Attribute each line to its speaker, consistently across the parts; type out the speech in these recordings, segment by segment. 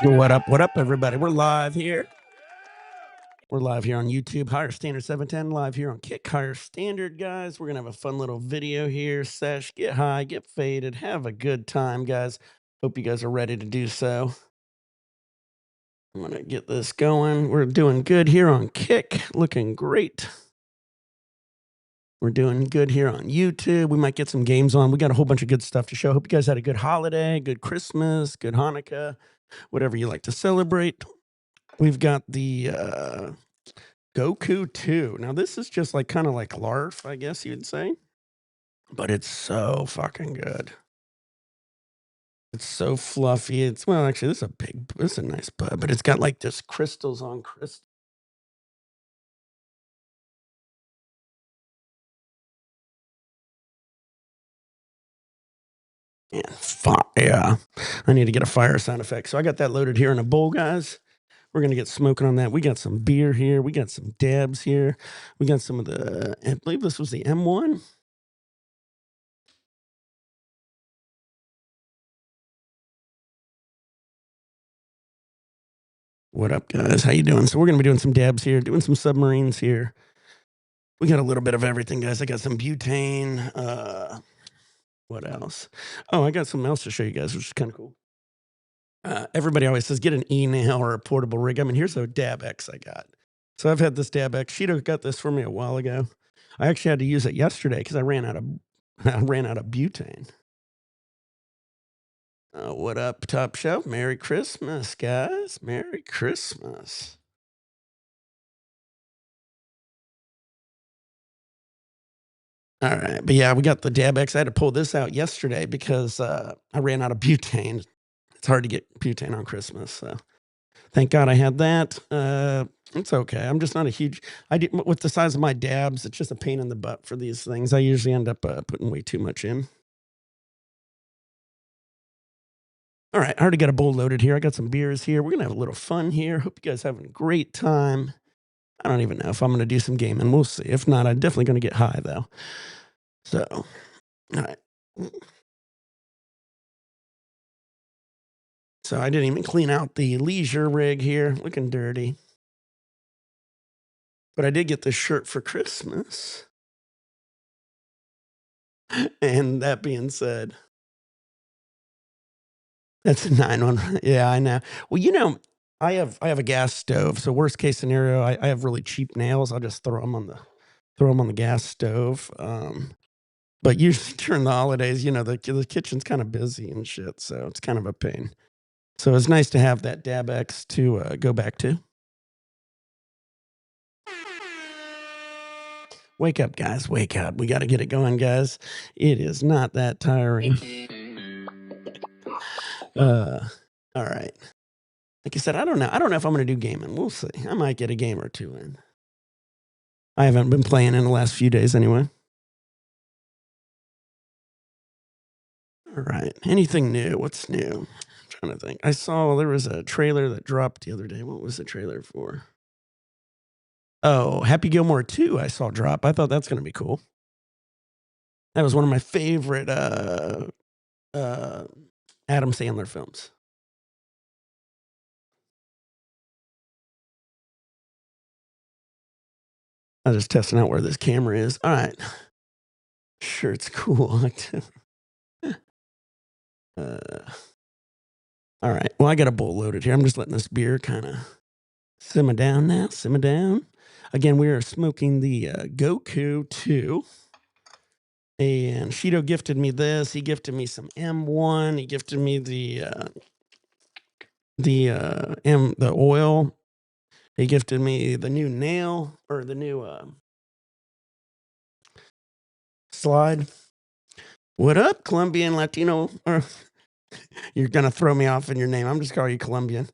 Speaker 1: What up, everybody? We're live here. We're live here on YouTube, Higher Standard 710, live here on Kick Higher Standard, guys. We're going to have a fun little video here. Sesh, get high, get faded, have a good time, guys. Hope you guys are ready to do so. I'm going to get this going. We're doing good here on Kick, looking great. We're doing good here on YouTube. We might get some games on. We got a whole bunch of good stuff to show. Hope you guys had a good holiday, good Christmas, good Hanukkah, whatever you like to celebrate. We've got the Goku 2. Now, this is just like kind of like LARF, I guess you'd say, but it's so fucking good. It's so fluffy. It's, well, actually, this is a nice bud, but it's got like this crystals on crystals. Yeah. I need to get a fire sound effect. So I got that loaded here in a bowl, guys. We're going to get smoking on that. We got some beer here. We got some dabs here. We got some of the, I believe this was the M1. What up, guys? How you doing? So we're going to be doing some dabs here, doing some submarines here. We got a little bit of everything, guys. I got some butane. What else? Oh, I got something else to show you guys, which is kind of cool. Everybody always says get an e-nail or a portable rig. I mean, here's a Dab X I got. So I've had this Dab X. Sheeto got this for me a while ago. I actually had to use it yesterday because I ran out of butane. What up, Top Shelf? Merry Christmas, guys. Merry Christmas. All right. But yeah, we got the Dab X. I had to pull this out yesterday because I ran out of butane. It's hard to get butane on Christmas. So thank God I had that. It's okay. I'm just not a huge, with the size of my dabs, it's just a pain in the butt for these things. I usually end up putting way too much in. All right. I already got a bowl loaded here. I got some beers here. We're going to have a little fun here. Hope you guys having a great time. I don't even know if I'm going to do some gaming. We'll see. If not, I'm definitely going to get high though. So, all right. So I didn't even clean out the leisure rig here. Looking dirty. But I did get this shirt for Christmas. And that being said, that's a 9-1. Yeah, I know. Well, I have a gas stove, so worst case scenario, I have really cheap nails. I'll just throw them on the gas stove. But usually during the holidays, the kitchen's kind of busy and shit, so it's kind of a pain. So it's nice to have that Dab X to go back to. Wake up, guys. Wake up. We got to get it going, guys. It is not that tiring. All right. Like I said, I don't know. I don't know if I'm going to do gaming. We'll see. I might get a game or two in. I haven't been playing in the last few days anyway. All right. Anything new? What's new? I'm trying to think. I saw there was a trailer that dropped the other day. What was the trailer for? Oh, Happy Gilmore 2 I saw drop. I thought that's going to be cool. That was one of my favorite Adam Sandler films. I was just testing out where this camera is. All right. Sure, it's cool. All right. Well, I got a bowl loaded here. I'm just letting this beer kind of simmer down now. Simmer down. Again, we are smoking the Goku 2. And Sheeto gifted me this. He gifted me some M1. He gifted me the oil. He gifted me the new nail or the new slide. What up, Colombian Latino? Or you're gonna throw me off in your name. I'm just calling you Colombian.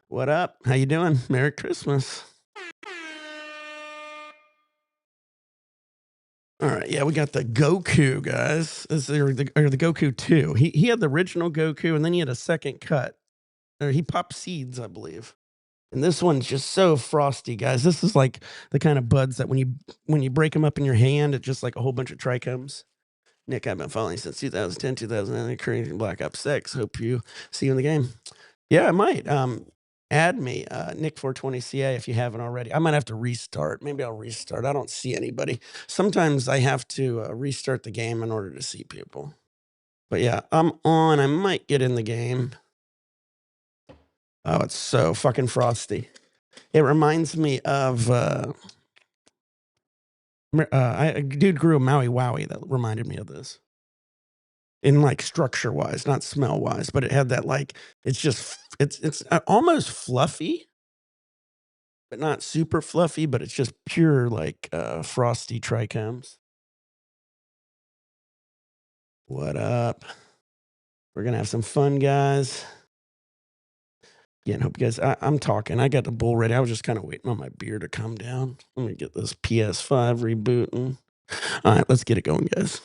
Speaker 1: What up? How you doing? Merry Christmas. All right, yeah, we got the Goku, guys. Or the Goku 2. He had the original Goku, and then he had a second cut. Or he popped seeds, I believe. And this one's just so frosty, guys. This is like the kind of buds that when you break them up in your hand, it's just like a whole bunch of trichomes. Nick, I've been following since 2010, 2009, currently Black Ops 6. Hope you see you in the game. Yeah, I might. Add me, Nick420CA if you haven't already. I might have to restart. Maybe I'll restart. I don't see anybody. Sometimes I have to restart the game in order to see people. But yeah, I'm on. I might get in the game. Oh, it's so fucking frosty. It reminds me of a dude grew a Maui Wowie that reminded me of this. In like structure wise, not smell wise, but it had that like it's almost fluffy, but not super fluffy, but it's just pure like frosty trichomes. What up? We're gonna have some fun, guys. Again, hope you guys. I'm talking. I got the bull ready. I was just kind of waiting on my beer to come down. Let me get this PS5 rebooting. All right, let's get it going, guys.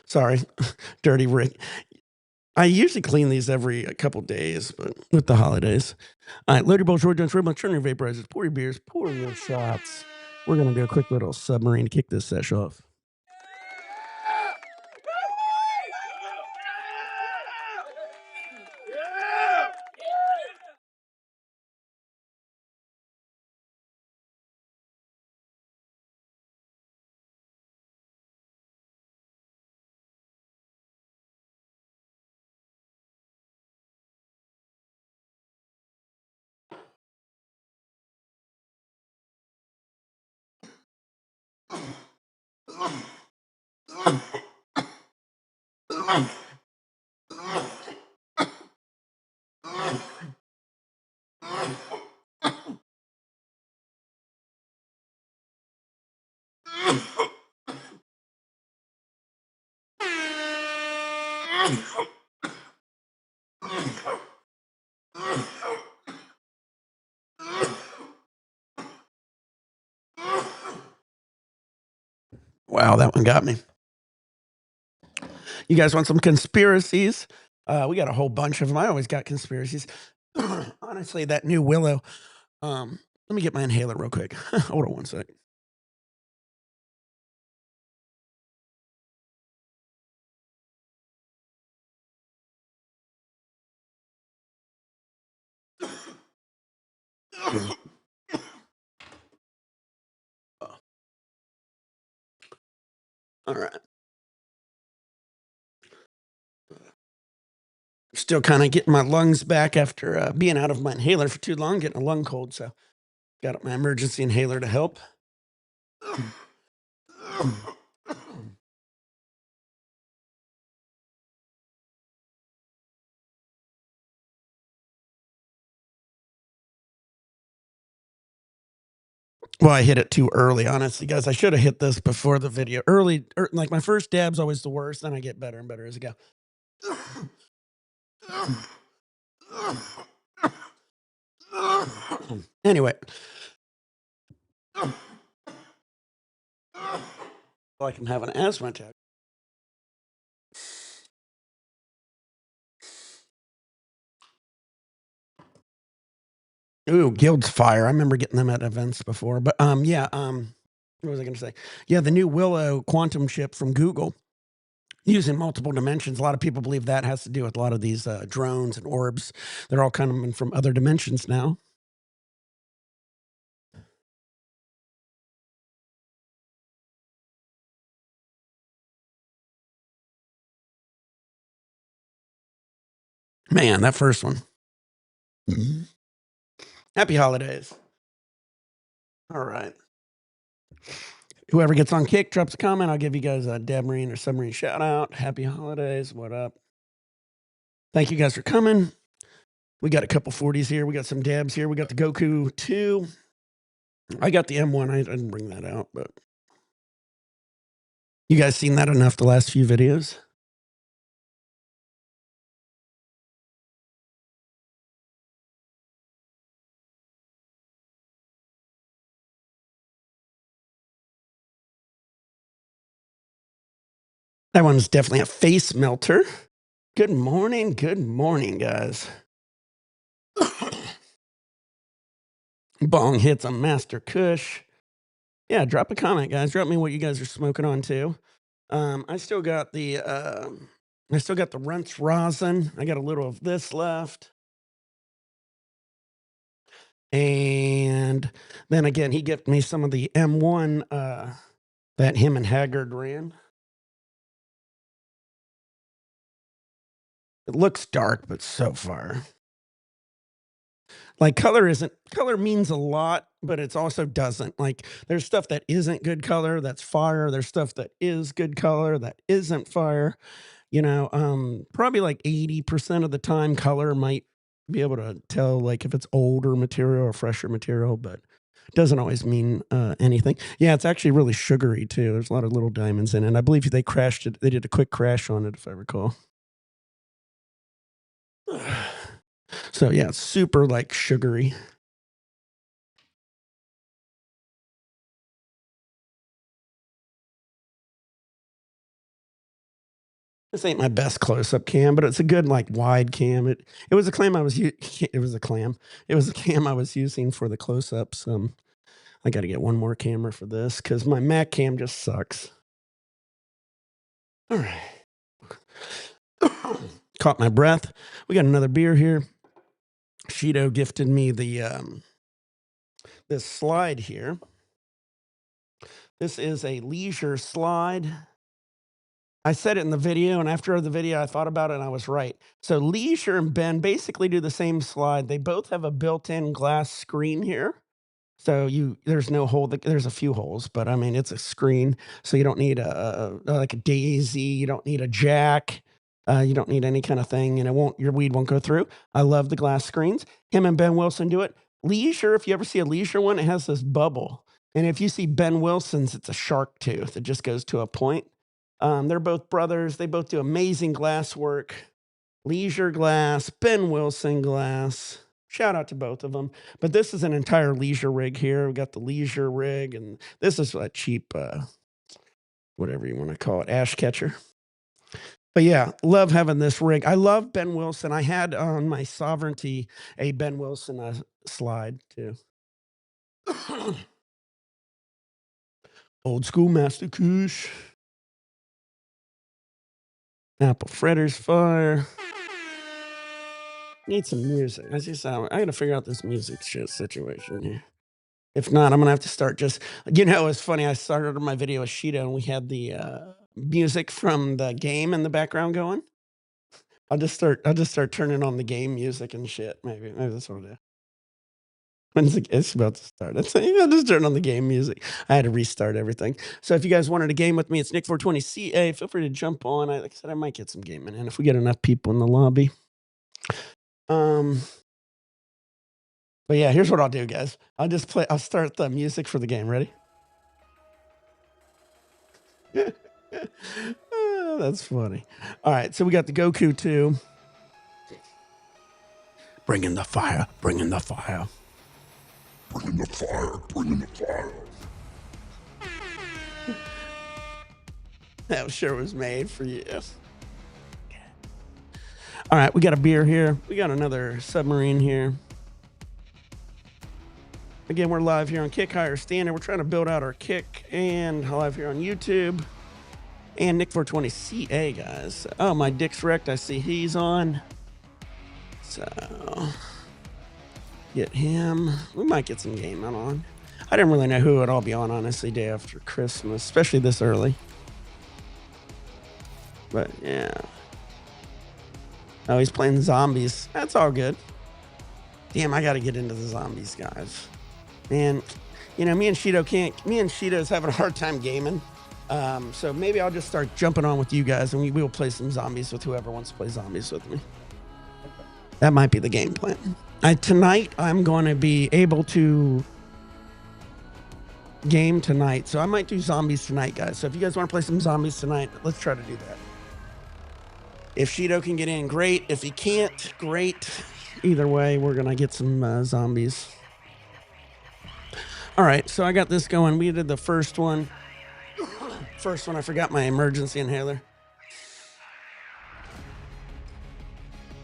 Speaker 1: Sorry, dirty Rick. I usually clean these every a couple days, but with the holidays. All right, load your bowls, roll joints, rib, turn your vaporizers, pour your beers, pour your shots. We're gonna do a quick little submarine to kick this sesh off. Wow, that one got me. You guys want some conspiracies? We got a whole bunch of them. I always got conspiracies. Honestly, that new Willow. Let me get my inhaler real quick. Hold on one sec. All right. Still kind of getting my lungs back after being out of my inhaler for too long, getting a lung cold. So got my emergency inhaler to help. Well, I hit it too early, honestly, guys. I should have hit this before the video. Early, like my first dab's always the worst. Then I get better and better as I go. Anyway. Like I'm having an asthma attack. Ooh, Guild's Fire. I remember getting them at events before. But yeah, what was I gonna say? Yeah, the new Willow quantum chip from Google using multiple dimensions. A lot of people believe that has to do with a lot of these drones and orbs. They're all coming from other dimensions now. Man, that first one. Happy holidays. All right. Whoever gets on kick drops a comment. I'll give you guys a Dabmarine or Submarine shout out. Happy holidays. What up? Thank you guys for coming. We got a couple 40s here. We got some dabs here. We got the Goku 2. I got the M1. I didn't bring that out, but you guys seen that enough the last few videos? That one's definitely a face melter. Good morning. Good morning, guys. Bong hits a Master Kush. Yeah, drop a comment, guys. Drop me what you guys are smoking on too. I still got the I still got the Runts rosin. I got a little of this left. And then again, he gifted me some of the M1 that him and Haggard ran. It looks dark, but so far. Like color means a lot, but it's also doesn't. Like there's stuff that isn't good color that's fire. There's stuff that is good color that isn't fire. Probably like 80% of the time color might be able to tell like if it's older material or fresher material, but it doesn't always mean anything. Yeah, it's actually really sugary too. There's a lot of little diamonds in it. And I believe they crashed it. They did a quick crash on it, if I recall. So yeah, it's super like sugary. This ain't my best close-up cam, but it's a good like wide cam. It was a clam I was it was a clam. It was a cam I was using for the close-ups. I got to get one more camera for this because my Mac cam just sucks. All right. Caught my breath. We got another beer here. Shido gifted me the this slide here. This is a leisure slide. I said it in the video, and after the video, I thought about it, and I was right. So Leisure and Ben basically do the same slide. They both have a built-in glass screen here. So there's no hole. There's a few holes, but I mean, it's a screen. So you don't need like a daisy. You don't need a jack. You don't need any kind of thing, and your weed won't go through. I love the glass screens. Him and Ben Wilson do it. Leisure, if you ever see a Leisure one, it has this bubble. And if you see Ben Wilson's, it's a shark tooth. It just goes to a point. They're both brothers. They both do amazing glass work. Leisure glass, Ben Wilson glass. Shout out to both of them. But this is an entire Leisure rig here. We got the Leisure rig, and this is a cheap, whatever you want to call it, ash catcher. But yeah, love having this rig. I love Ben Wilson. I had on my Sovereignty a Ben Wilson slide too. Old school Master Kush. Apple fritters fire. Need some music. I got to figure out this music shit situation here. If not, I'm gonna have to start just. It's funny. I started my video with Sheeta, and we had the music from the game in the background going. I'll just start turning on the game music and shit. Maybe that's what I'll do. It's about to start. I'll just turn on the game music. I had to restart everything. So if you guys wanted a game with me, it's Nick420CA. Feel free to jump on. Like I said, I might get some gaming in if we get enough people in the lobby. But yeah, here's what I'll do, guys. I'll start the music for the game. Ready? That's funny. All right, so we got the Goku 2. Bring in the fire, bring in the fire. Bring in the fire, bring in the fire. That sure was made for you. All right, we got a beer here. We got another submarine here. Again, we're live here on Kick Higher Standard. We're trying to build out our kick, and live here on YouTube. And Nick420CA, guys. Oh, my dick's wrecked. I see he's on. So, get him. We might get some gaming on. I didn't really know who it would all be on, honestly, day after Christmas, especially this early. But, yeah. Oh, he's playing zombies. That's all good. Damn, I got to get into the zombies, guys. Man, me and Shido's having a hard time gaming. So maybe I'll just start jumping on with you guys, and we will play some zombies with whoever wants to play zombies with me. That might be the game plan. Tonight, I'm going to be able to game tonight. So I might do zombies tonight, guys. So if you guys want to play some zombies tonight, let's try to do that. If Shido can get in, great. If he can't, great. Either way, we're going to get some zombies. All right, so I got this going. We did the first one. I forgot my emergency inhaler.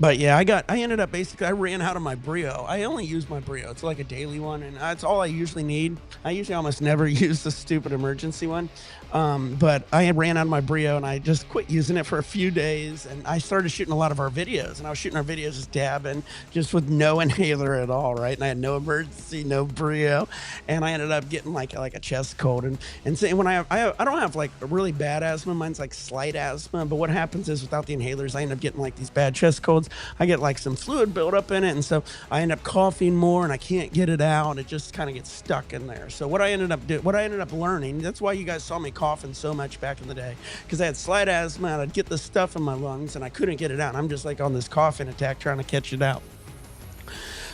Speaker 1: But yeah, I ended up basically I ran out of my Brio. I only use my Brio. It's like a daily one, and that's all I usually need. I usually almost never use the stupid emergency one. But I had ran out of my Brio, and I just quit using it for a few days. And I started shooting a lot of our videos, and I was shooting our videos just dabbing, just with no inhaler at all, right? And I had no emergency, no Brio, and I ended up getting like a chest cold. And so when I don't have like a really bad asthma. Mine's like slight asthma. But what happens is without the inhalers, I end up getting like these bad chest colds. I get like some fluid buildup in it, and so I end up coughing more, and I can't get it out. It just kind of gets stuck in there. So what I ended up learning. That's why you guys saw me coughing so much back in the day, because I had slight asthma, and I'd get the stuff in my lungs, and I couldn't get it out. I'm just like on this coughing attack trying to catch it out.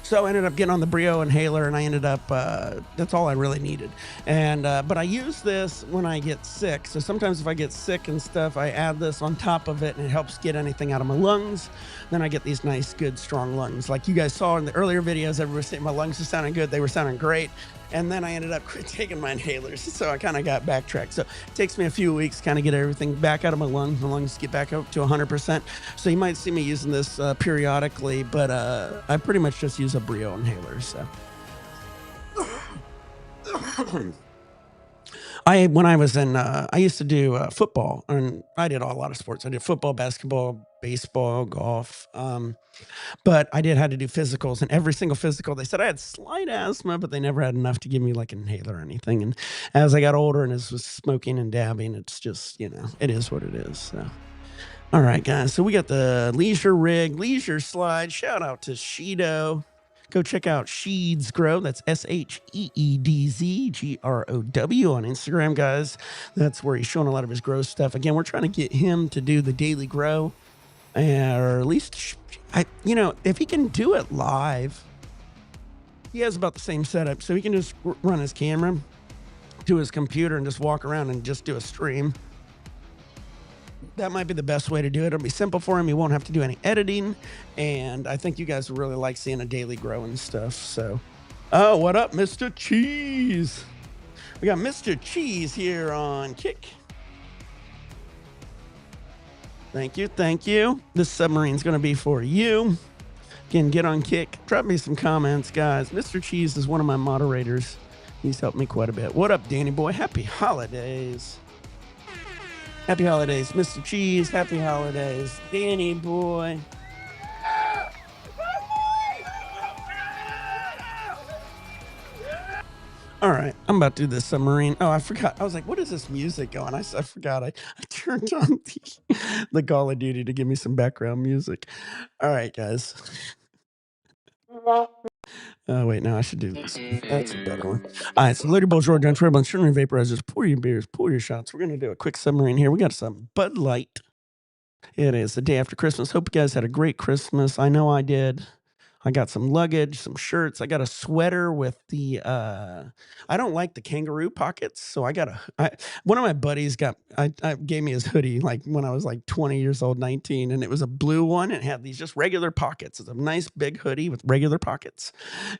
Speaker 1: So I ended up getting on the Brio inhaler, and I ended up that's all I really needed. And but I use this when I get sick. So sometimes if I get sick and stuff, I add this on top of it, and it helps get anything out of my lungs. Then I get these nice, good, strong lungs. Like you guys saw in the earlier videos, everyone was saying my lungs were sounding good. They were sounding great. And then I ended up quit taking my inhalers, so I kind of got backtracked. So it takes me a few weeks kind of get everything back out of my lungs. My lungs get back up to 100%. So you might see me using this periodically, but I pretty much just use a Brio inhaler. So when I was in, I used to do football, and I did a lot of sports. I did football, basketball, baseball, golf. But I did had to do physicals, and every single physical, they said I had slight asthma, but they never had enough to give me like an inhaler or anything. And as I got older and as was smoking and dabbing, it's just, it is what it is. So, all right, guys. So we got the leisure rig, leisure slide. Shout out to Shido. Go check out Sheeds Grow. That's SheeDzGrow on Instagram, guys. That's where he's showing a lot of his grow stuff. Again, we're trying to get him to do the daily grow, or at least, if he can do it live, he has about the same setup. So he can just run his camera to his computer and just walk around and just do a stream. That might be the best way to do it. It'll be simple for him. He won't have to do any editing. And I think you guys will really like seeing a daily grow and stuff. So, oh, what up, Mr. Cheese? We got Mr. Cheese here on Kick. Thank you. Thank you. This submarine's going to be for you. Again, get on Kick. Drop me some comments, guys. Mr. Cheese is one of my moderators. He's helped me quite a bit. What up, Danny boy? Happy holidays. Happy holidays, Mr. Cheese. Happy holidays, Danny boy. All right, I'm about to do this submarine. Oh, I forgot. I was like, what is this music going? I forgot. I turned on the Call of Duty to give me some background music. All right, guys. Oh, wait, no, I should do this. That's a better one. All right, so Lady Bull, George, John Tribble, and Sugar Vaporizers. Pour your beers, pour your shots. We're going to do a quick submarine here. We got some Bud Light. It is the day after Christmas. Hope you guys had a great Christmas. I know I did. I got some luggage, some shirts. I got a sweater with the I don't like the kangaroo pockets, so one of my buddies I gave me his hoodie like when I was like 20 years old, 19, and it was a blue one and it had these just regular pockets. It's a nice big hoodie with regular pockets.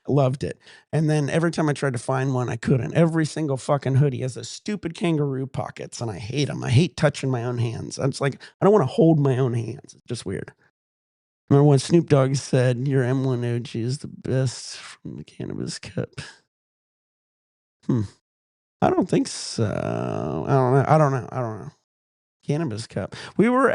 Speaker 1: Loved it. And then every time I tried to find one, I couldn't. Every single fucking hoodie has those stupid kangaroo pockets, and I hate them. I hate touching my own hands. I'm just like, I don't want to hold my own hands. It's just weird. Remember when Snoop Dogg said, your M1 OG is the best from the Cannabis Cup? I don't think so. I don't know. Cannabis Cup. Our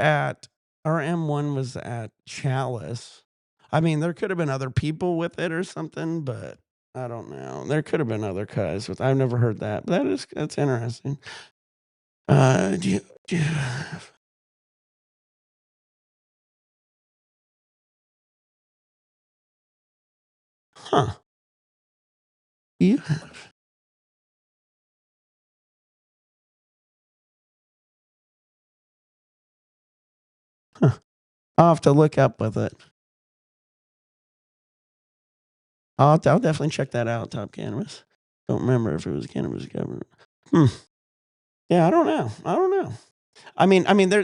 Speaker 1: M1 was at Chalice. I mean, there could have been other people with it or something, but I don't know. There could have been other guys with. I've never heard that. But that's interesting. Do you Huh. You have. Huh. I'll have to look up with it. I'll definitely check that out, Top Cannabis. Don't remember if it was Cannabis Government. Yeah, I don't know.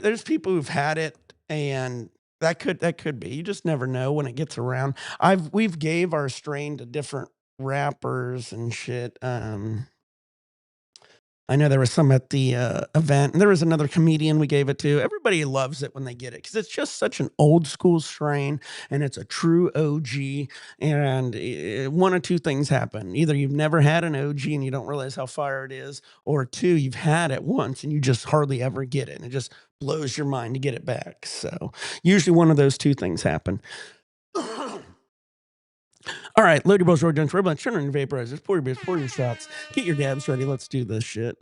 Speaker 1: There's people who've had it, and that could be. You just never know when it gets around. We've gave our strain to different rappers and shit. I know there was some at the event, and there was another comedian we gave it to. Everybody loves it when they get it because it's just such an old school strain, and it's a true OG. And one of two things happen: either you've never had an OG and you don't realize how fire it is, or two, you've had it once and you just hardly ever get it, and it just blows your mind to get it back. So usually one of those two things happen. All right, load your bows, road dunks, robots, turn on your vaporizers, pour your beers, pour your shots, get your dabs ready. Let's do this shit.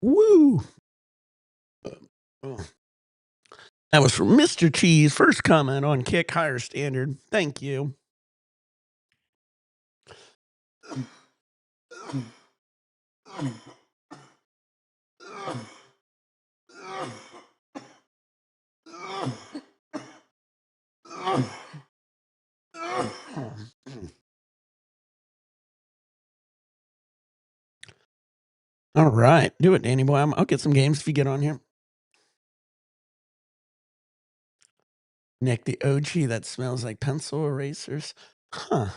Speaker 1: Woo! Oh. That was from Mr. Cheese. First comment on Kick Higher Standard. Thank you. All right. Do it, Danny boy. I'll get some games if you get on here. Nick, the OG that smells like pencil erasers. Huh.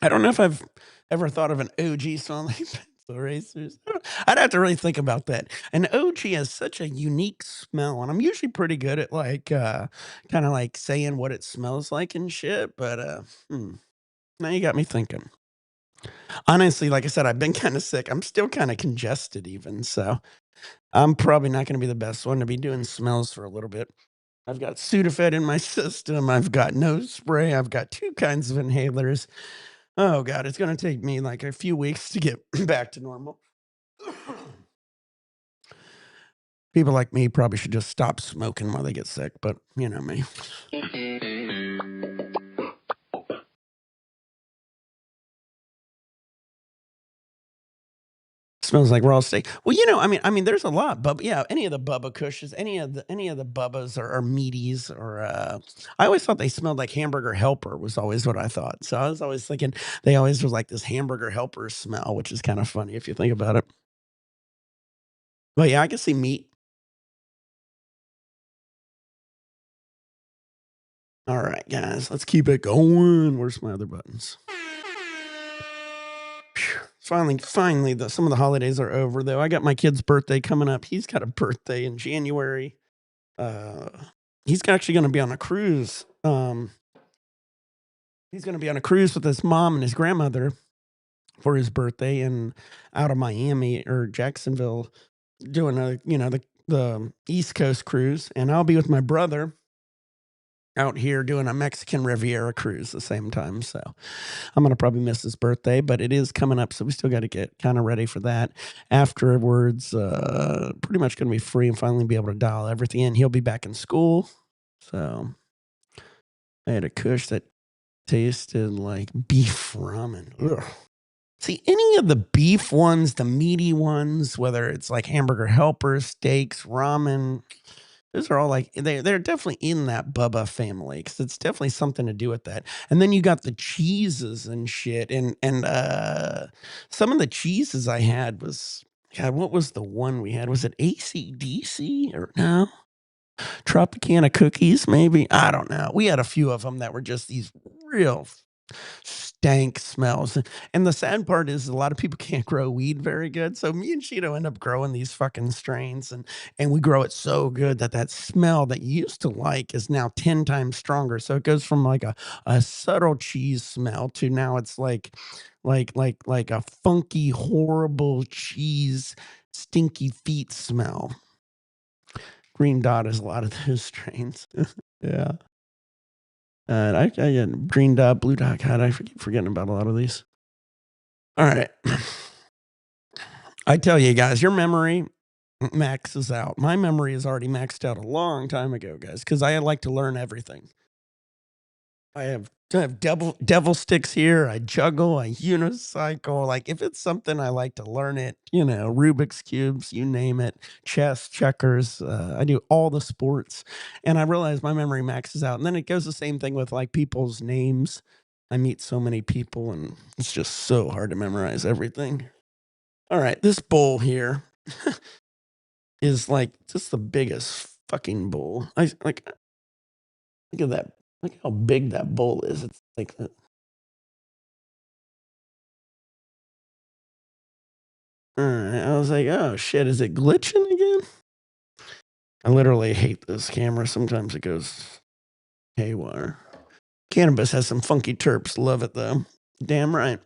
Speaker 1: I don't know if I've ever thought of an OG smelling like pencil erasers. I'd have to really think about that. An OG has such a unique smell, and I'm usually pretty good at like kind of like saying what it smells like and shit. But now you got me thinking. Honestly, like I said, I've been kind of sick. I'm still kind of congested, even. So I'm probably not going to be the best one to be doing smells for a little bit. I've got Sudafed in my system. I've got nose spray. I've got two kinds of inhalers. Oh god, it's gonna take me like a few weeks to get back to normal. People like me probably should just stop smoking while they get sick, but you know me. Smells like raw steak. Well, I mean, there's a lot, but yeah, any of the Bubba Cushes, any of the Bubbas or meaties, or I always thought they smelled like Hamburger Helper was always what I thought. So I was always thinking they always was like this Hamburger Helper smell, which is kind of funny if you think about it. But yeah, I can see meat. All right, guys, let's keep it going. Where's my other buttons? Phew. Finally, some of the holidays are over, though. I got my kid's birthday coming up. He's got a birthday in January. Uh, he's actually going to be on a cruise. He's going to be on a cruise with his mom and his grandmother for his birthday, and out of Miami or Jacksonville, doing the East Coast cruise, and I'll be with my brother out here doing a Mexican Riviera cruise the same time. So I'm gonna probably miss his birthday, but it is coming up, so we still got to get kind of ready for that. Afterwards, pretty much gonna be free and finally be able to dial everything in. He'll be back in school, so I had a kush that tasted like beef ramen. Ugh. See, any of the beef ones, the meaty ones, whether it's like hamburger helper, steaks, ramen, those are all like they're definitely in that Bubba family because it's definitely something to do with that. And then you got the cheeses and shit, and some of the cheeses I had was God, what was the one we had? Was it ACDC or no? Tropicana cookies, maybe? I don't know. We had a few of them that were just these real stank smells. And the sad part is a lot of people can't grow weed very good. So me and Cheeto end up growing these fucking strains, and we grow it so good that that smell that you used to like is now 10 times stronger. So it goes from like a subtle cheese smell to now it's like a funky, horrible cheese, stinky feet smell. Green Dot is a lot of those strains. Yeah. I get Green Dot, Blue Dot. God, I keep forgetting about a lot of these. All right. I tell you guys, your memory maxes out. My memory is already maxed out a long time ago, guys, because I like to learn everything. I have devil sticks here. I juggle, I unicycle. Like if it's something I like to learn it, Rubik's cubes, you name it, chess, checkers. I do all the sports, and I realize my memory maxes out. And then it goes the same thing with like people's names. I meet so many people, and it's just so hard to memorize everything. All right, this bowl here is like just the biggest fucking bowl. I like look at that. Look how big that bowl is. It's like alright, I was like, "Oh, shit, is it glitching again?" I literally hate this camera, sometimes it goes haywire. Cannabis has some funky terps, love it though. Damn right.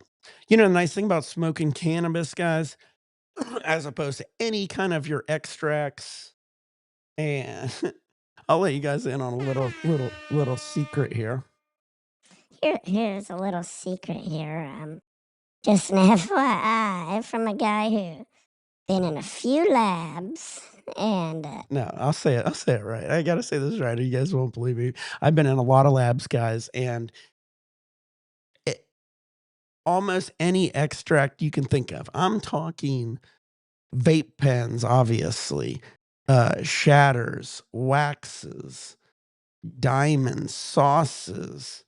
Speaker 1: The nice thing about smoking cannabis, guys, as opposed to any kind of your extracts, and I'll let you guys in on a little secret here.
Speaker 2: Here's a little secret here. Just an FYI from a guy who been in a few labs and
Speaker 1: No, I'll say it right. I gotta say this right, or you guys won't believe me. I've been in a lot of labs, guys, and it almost any extract you can think of. I'm talking vape pens, obviously, shatters, waxes, diamonds, sauces.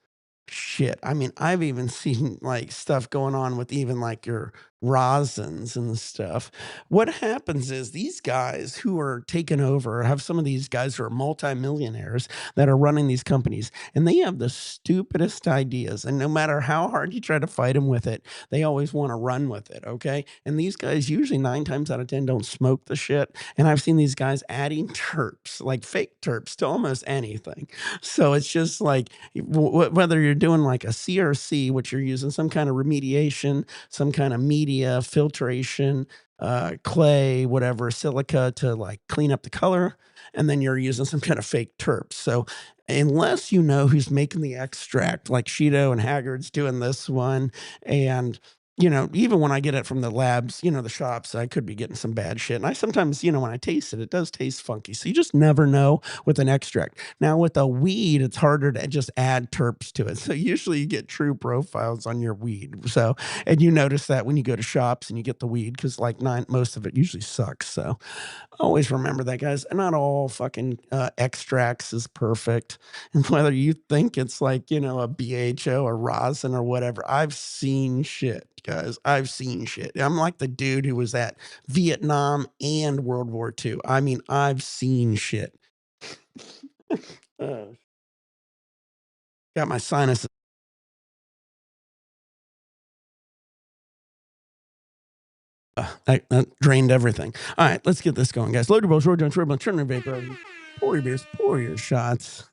Speaker 1: Shit, I mean, I've even seen, like, stuff going on with even, like, your rosins and stuff. What happens is these guys who are taking over have some of these guys who are multimillionaires that are running these companies, and they have the stupidest ideas, and no matter how hard you try to fight them with it, they always wanna run with it, okay? And these guys usually 9 times out of 10 don't smoke the shit, and I've seen these guys adding terps, like fake terps, to almost anything. So it's just like whether you're doing like a CRC, which you're using some kind of remediation, some kind of media filtration, clay, whatever, silica to like clean up the color, and then you're using some kind of fake terps. So unless you know who's making the extract, like Shido and Haggard's doing this one, and even when I get it from the labs, the shops, I could be getting some bad shit. And I sometimes, when I taste it, it does taste funky. So you just never know with an extract. Now with a weed, it's harder to just add terps to it. So usually you get true profiles on your weed. So, and you notice that when you go to shops and you get the weed, because like most of it usually sucks. So always remember that, guys. Not all fucking extracts is perfect. And whether you think it's like, a BHO or rosin or whatever, I've seen shit, guys. I've seen shit. I'm like the dude who was at Vietnam and World War II. I mean, I've seen shit. Uh, got my sinuses. That drained everything. All right, let's get this going, guys. Load your boats, roll your joints, turn your vapor, pour your beers, pour your shots.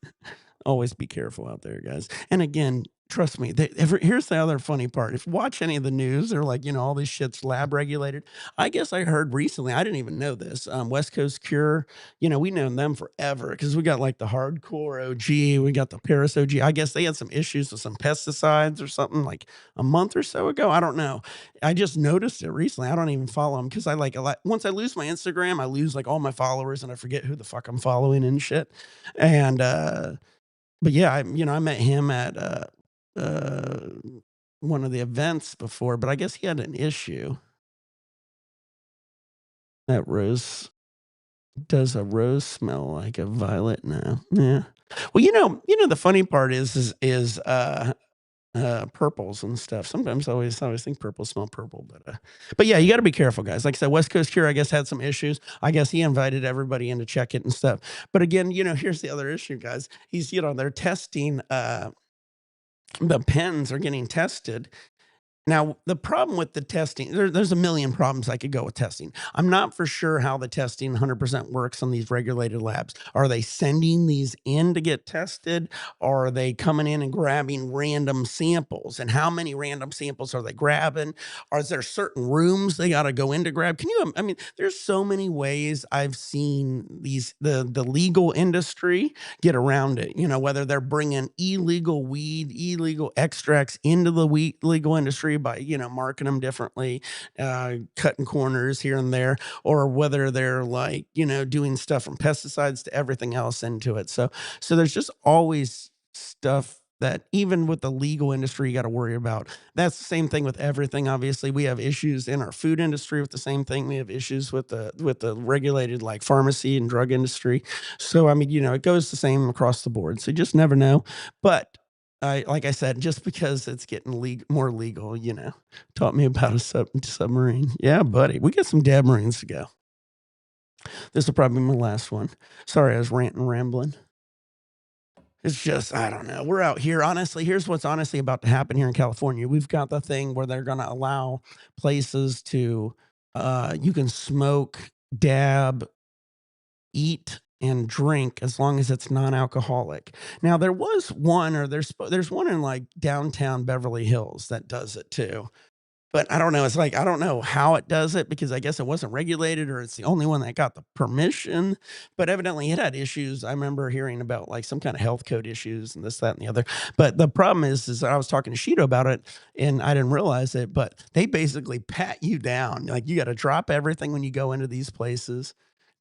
Speaker 1: Always be careful out there, guys. And again, trust me, here's the other funny part. If you watch any of the news, they're like, all this shit's lab regulated. I guess I heard recently, I didn't even know this. West Coast Cure, we known them forever because we got like the hardcore OG, we got the Paris OG. I guess they had some issues with some pesticides or something like a month or so ago. I don't know. I just noticed it recently. I don't even follow them because I like a lot. Once I lose my Instagram, I lose like all my followers and I forget who the fuck I'm following and shit. And but yeah, I met him at uh, one of the events before, but I guess he had an issue. That rose does a rose smell like a violet now? Yeah. Well, the funny part is purples and stuff. Sometimes I always think purples smell purple, but yeah, you got to be careful, guys. Like I said, West Coast Cure, I guess had some issues. I guess he invited everybody in to check it and stuff. But again, here's the other issue, guys. They're testing. The pens are getting tested. Now, the problem with the testing, there's a million problems I could go with testing. I'm not for sure how the testing 100% works on these regulated labs. Are they sending these in to get tested? Or are they coming in and grabbing random samples? And how many random samples are they grabbing? Or is there certain rooms they got to go in to grab? I mean, there's so many ways I've seen the legal industry get around it. Whether they're bringing illegal weed, illegal extracts into the legal industry by marking them differently, cutting corners here and there, or whether they're like doing stuff from pesticides to everything else into it. So there's just always stuff that even with the legal industry, you got to worry about. That's the same thing with everything. Obviously, we have issues in our food industry with the same thing. We have issues with the regulated like pharmacy and drug industry. So I mean, it goes the same across the board. So you just never know. But like I said, just because it's getting more legal, taught me about a submarine. Yeah, buddy, we got some Dabmarines to go. This will probably be my last one. Sorry, I was ranting, rambling. It's just, I don't know. We're out here. Honestly, here's what's honestly about to happen here in California. We've got the thing where they're going to allow places to, you can smoke, dab, eat, and drink as long as it's non-alcoholic. Now, there was one, or there's one in like downtown Beverly Hills that does it too. But I don't know, it's like, I don't know how it does it because I guess it wasn't regulated or it's the only one that got the permission, but evidently it had issues. I remember hearing about, like, some kinda health code issues and this, that, and the other. But the problem is I was talking to Shido about it, and I didn't realize it, but they basically pat you down. Like, you gotta drop everything when you go into these places.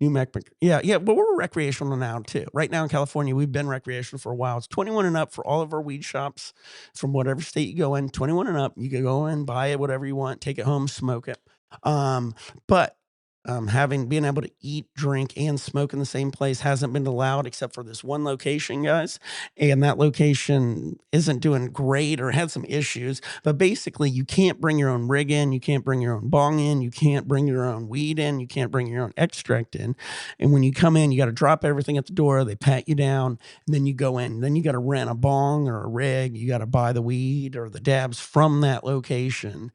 Speaker 1: New Mexico. Yeah, yeah, but we're recreational now too. Right now in California, we've been recreational for a while. It's 21 and up for all of our weed shops from whatever state you go in, 21 and up. You can go in, buy it, whatever you want, take it home, smoke it. But having being able to eat, drink, and smoke in the same place hasn't been allowed except for this one location, guys. And that location isn't doing great or had some issues. But basically, you can't bring your own rig in, you can't bring your own bong in, you can't bring your own weed in, you can't bring your own extract in. And when you come in, you got to drop everything at the door. They pat you down, and then you go in. Then you got to rent a bong or a rig. You got to buy the weed or the dabs from that location.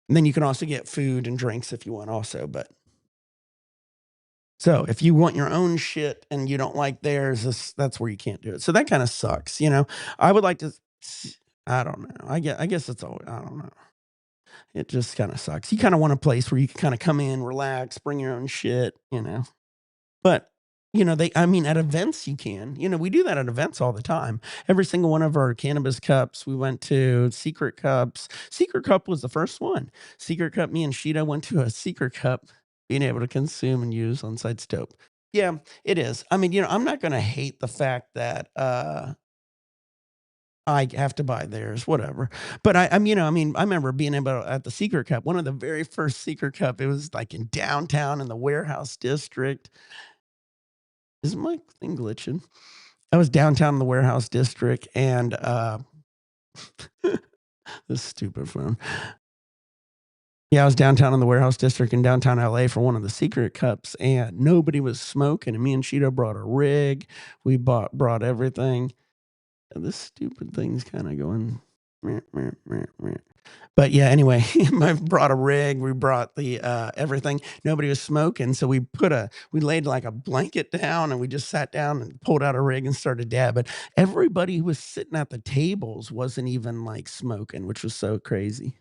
Speaker 1: And then you can also get food and drinks if you want, also. But so if you want your own shit and you don't like theirs, that's where you can't do it. So that kind of sucks. I would like to. I don't know. I guess it's all. I don't know. It just kind of sucks. You kind of want a place where you can kind of come in, relax, bring your own shit. But I mean, at events you can. We do that at events all the time. Every single one of our cannabis cups, we went to Secret Cups. Secret Cup was the first one. Secret Cup, me and Sheeta went to a Secret Cup, being able to consume and use on site dope. Yeah, it is. I mean, I'm not gonna hate the fact that I have to buy theirs, whatever. But I remember being able at the Secret Cup, one of the very first Secret Cup, it was like in downtown in the warehouse district. Is my thing glitching? I was downtown in the warehouse district and, this stupid phone. Yeah, I was downtown in the warehouse district in downtown LA for one of the Secret Cups, and nobody was smoking, and me and Cheeto brought a rig. We brought everything. And this stupid thing's kinda going meh, meh, meh, meh. But yeah, anyway, I brought a rig, we brought the, everything. Nobody was smoking, so we laid like a blanket down and we just sat down and pulled out a rig and started dabbing. Everybody who was sitting at the tables wasn't even like smoking, which was so crazy.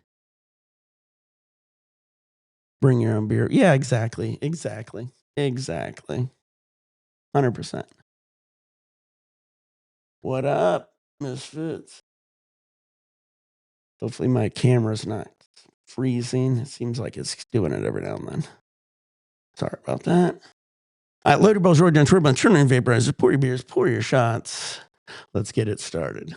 Speaker 1: Bring your own beer. Yeah, exactly, exactly, exactly. 100%. What up, misfits? Hopefully my camera's not freezing. It seems like it's doing it every now and then. Sorry about that. All right, load your balls, roll down, turbo, turn on vaporizers, pour your beers, pour your shots. Let's get it started.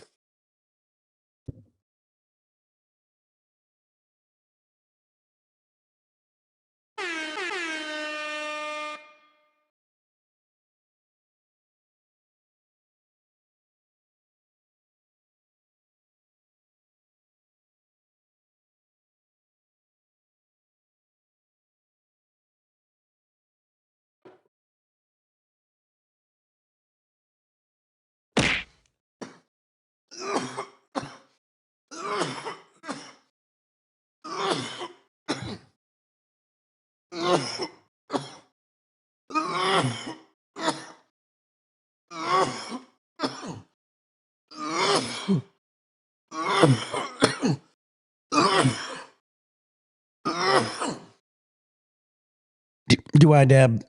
Speaker 1: Do I dab?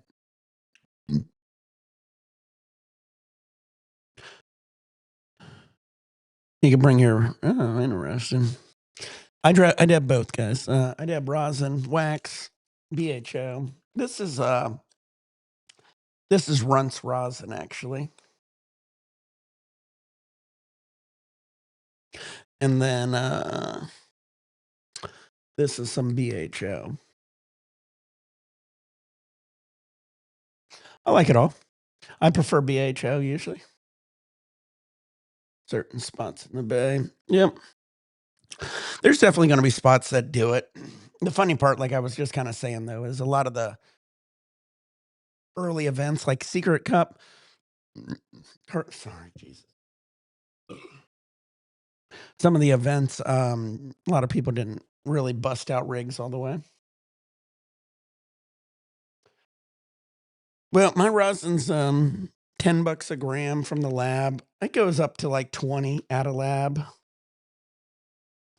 Speaker 1: You can bring your. Oh, interesting. I dab both, guys. I dab rosin, wax, BHO. This is runts rosin actually. And then this is some BHO. I like it all. I prefer BHO usually. Certain spots in the bay. Yep. There's definitely going to be spots that do it. The funny part, like I was just kind of saying though, is a lot of the early events like Secret Cup. Sorry, Jesus. Some of the events, a lot of people didn't really bust out rigs all the way. Well, my rosin's $10 a gram from the lab. It goes up to like 20 at a lab.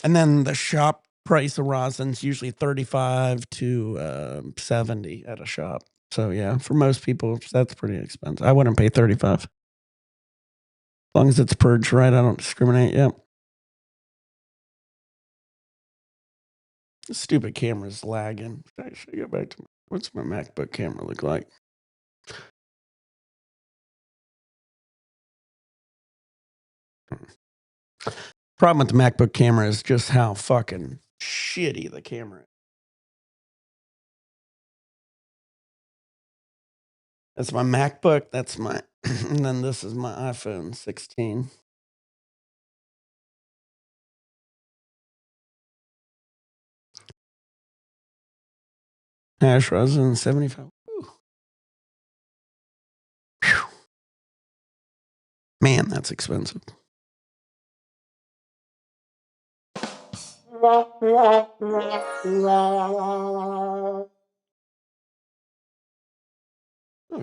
Speaker 1: And then the shop price of rosin's usually 35 to 70 at a shop. So yeah, for most people, that's pretty expensive. I wouldn't pay 35. As long as it's purged right, I don't discriminate. Yep. This stupid camera's lagging. I should go back to what's my MacBook camera look like? Problem with the MacBook camera is just how fucking shitty the camera is. That's my MacBook. That's my, and then this is my iPhone 16. Hash rosin 75. Whew. Phew. Man, that's expensive. Oh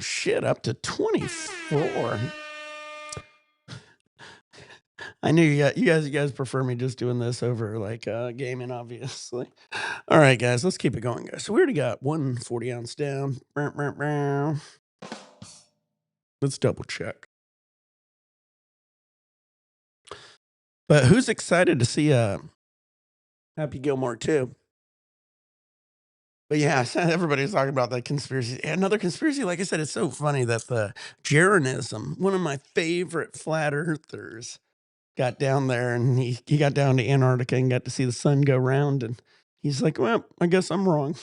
Speaker 1: shit, up to 24. I knew you guys prefer me just doing this over like gaming, obviously. All right, guys, let's keep it going, guys. So we already got 1 40-ounce down. Let's double check. But who's excited to see Happy Gilmore too? But yeah, everybody's talking about that conspiracy. Another conspiracy, like I said, it's so funny that the Jeranism, one of my favorite flat earthers, got down there and he got down to Antarctica and got to see the sun go round. And he's like, well, I guess I'm wrong.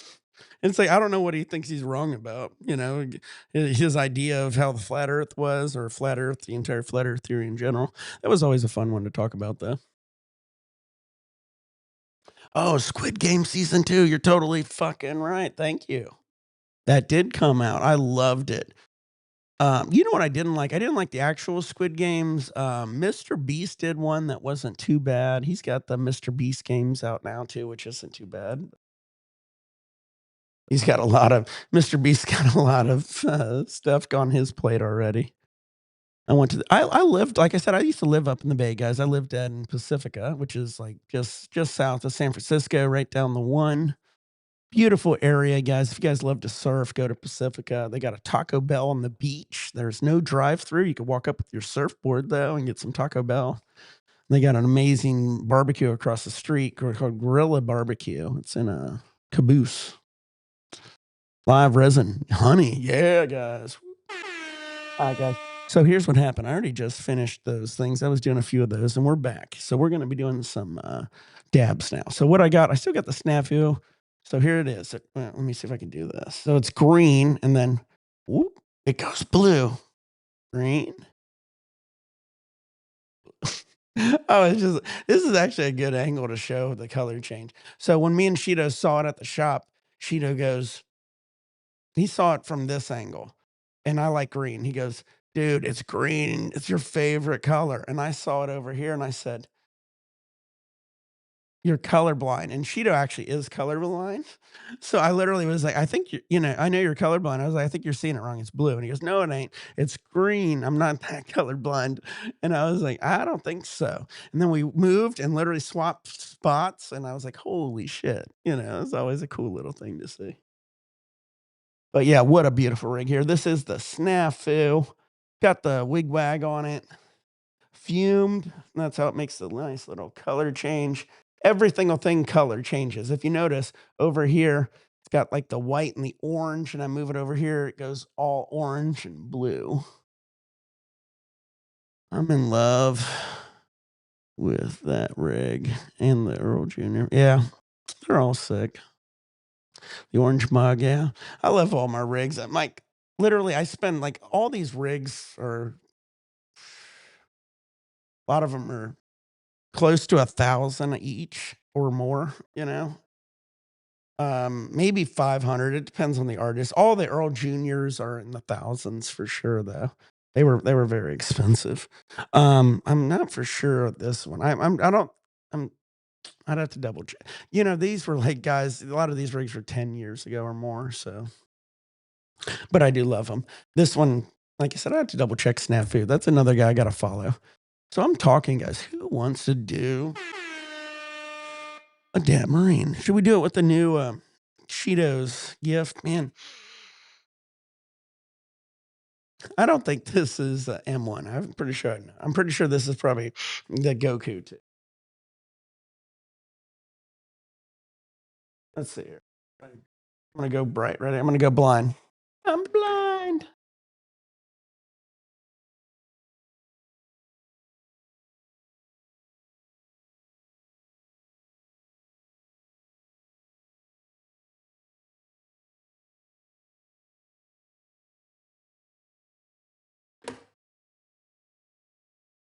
Speaker 1: And it's like, I don't know what he thinks he's wrong about. You know, his idea of how the flat earth was, or flat earth, the entire flat earth theory in general. That was always a fun one to talk about, though. Oh, Squid Game season 2. You're totally fucking right. Thank you. That did come out. I loved it. You know what I didn't like? I didn't like the actual Squid Games. Mr. Beast did one that wasn't too bad. He's got the Mr. Beast games out now too, which isn't too bad. He's got a lot of Mr. Beast's got a lot of stuff on his plate already. I lived, like I said, I used to live up in the Bay, guys. I lived in Pacifica, which is like just south of San Francisco, right down the one. Beautiful area, guys. If you guys love to surf, go to Pacifica. They got a Taco Bell on the beach. There's no drive-through. You can walk up with your surfboard though and get some Taco Bell. They got an amazing barbecue across the street called Gorilla Barbecue. It's in a caboose. Live resin, honey. Yeah, guys. All right, guys. So here's what happened. I already just finished those things. I was doing a few of those, and we're back. So we're going to be doing some dabs now. So what I got, I still got the snafu. So here it is. Let me see if I can do this. So it's green, and then whoop, it goes blue, green. Oh, it's just this is actually a good angle to show the color change. So when me and Shido saw it at the shop, Shido goes, he saw it from this angle, and I like green. He goes, "Dude, it's green. It's your favorite color." And I saw it over here, and I said, "You're colorblind." And Cheeto actually is colorblind. So I literally was like, "I think I know you're colorblind." I was like, "I think you're seeing it wrong. It's blue." And he goes, "No, it ain't. It's green. I'm not that colorblind." And I was like, "I don't think so." And then we moved and literally swapped spots, and I was like, "Holy shit!" It's always a cool little thing to see. But yeah, what a beautiful rig here. This is the Snafu. Got the wigwag on it. Fumed. That's how it makes the nice little color change. Every single thing color changes. If you notice over here, it's got like the white and the orange, and I move it over here, it goes all orange and blue. I'm in love. with that rig and the Earl Jr. Yeah, they're all sick. The orange mug, yeah. I love all my rigs. I'm like, literally, I spend like all these rigs are a lot of them are close to 1,000 each or more, you know. Maybe 500. It depends on the artist. All the Earl Juniors are in the thousands for sure, though. They were very expensive. I'm not for sure of this one. I don't. I'm. I'd have to double check. You know, these were like guys. A lot of these rigs were 10 years ago or more. So, but I do love them. This one, like I said, I have to double check Snafu. That's another guy I got to follow. So I'm talking, guys. Who wants to do a Dabmarine? Should we do it with the new Cheetos gift? Man, I don't think this is M1. I'm pretty sure. I'm pretty sure this is probably the Goku too. Let's see here. I'm gonna go bright. Ready? I'm gonna go blind. I'm blind.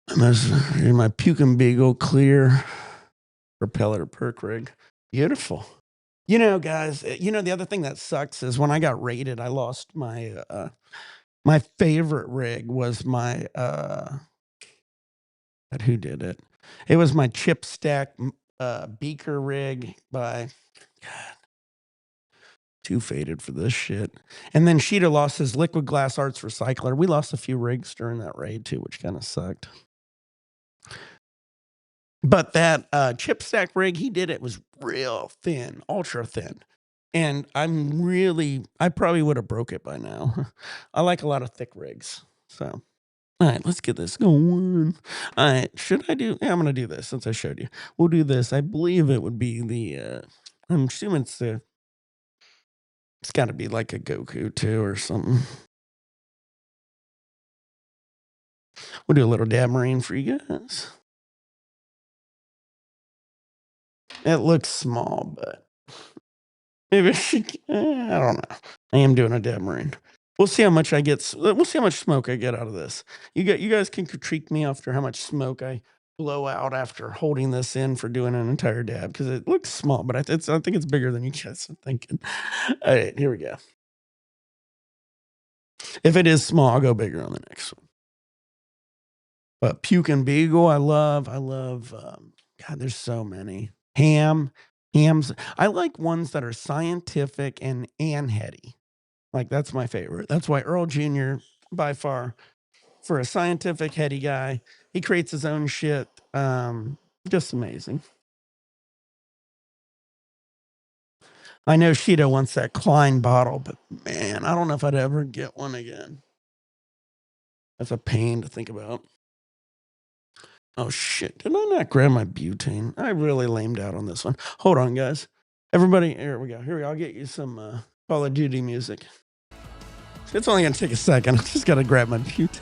Speaker 1: And there's my puke and beagle clear propeller perk rig. Beautiful. You know, guys, you know, the other thing that sucks is when I got raided, I lost my my favorite rig was my but who did it? It was my chip stack beaker rig by God, too faded for this shit. And then Sheeta lost his liquid glass arts recycler. We lost a few rigs during that raid too, which kind of sucked. But that chip stack rig he did, it was real thin, ultra thin. And I probably would have broke it by now. I like a lot of thick rigs. So, all right, let's get this going. All right, should I do? Yeah, I'm gonna do this since I showed you. We'll do this. I believe it would be the. I'm assuming it's the. It's got to be like a Goku too or something. We'll do a little Dabmarine for you guys. It looks small, but maybe I should. I don't know. I am doing a Dabmarine. We'll see how much I get. We'll see how much smoke I get out of this. You guys can critique me after how much smoke I blow out after holding this in for doing an entire dab because it looks small, but I think it's bigger than you guys are thinking. All right, here we go. If it is small, I'll go bigger on the next one. But puke and beagle, I love. God, there's so many hams. I like ones that are scientific and heady. Like that's my favorite. That's why Earl Jr. by far for a scientific heady guy, he creates his own shit. Just amazing. I know Sheeta wants that Klein bottle, but man, I don't know if I'd ever get one again. That's a pain to think about. Oh shit! Did I not grab my butane? I really lamed out on this one. Hold on, guys. Everybody, here we go. Here we go. I'll get you some Call of Duty music. It's only gonna take a second. I just gotta grab my butane.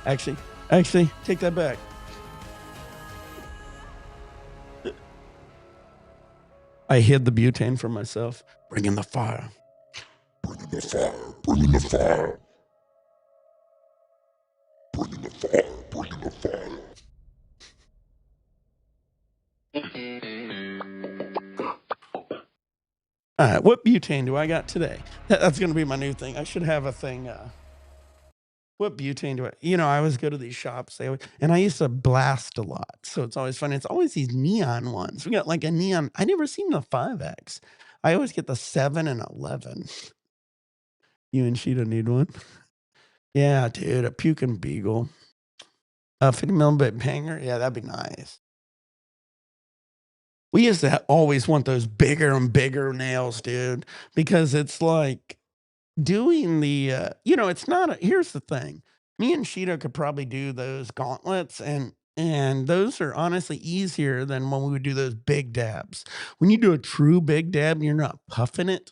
Speaker 1: Actually, take that back. I hid the butane from myself. Bring in the fire.
Speaker 3: Bring in the fire. Bring in the fire. Bring in the fire. Bring in the fire.
Speaker 1: All right, what butane do I got today? That's going to be my new thing. I should have a thing. What butane do I? You know, I always go to these shops, and I used to blast a lot, so it's always fun. It's always these neon ones. We got like a neon. I never seen the 5X. I always get the 7 and 11. You and Sheeta need one. Yeah, dude, a puke and beagle. A 50 millimeter hanger. Yeah, that'd be nice. We used to always want those bigger and bigger nails, dude, because it's like doing the, it's not here's the thing. Me and Sheeta could probably do those gauntlets and those are honestly easier than when we would do those big dabs. When you do a true big dab and you're not puffing it,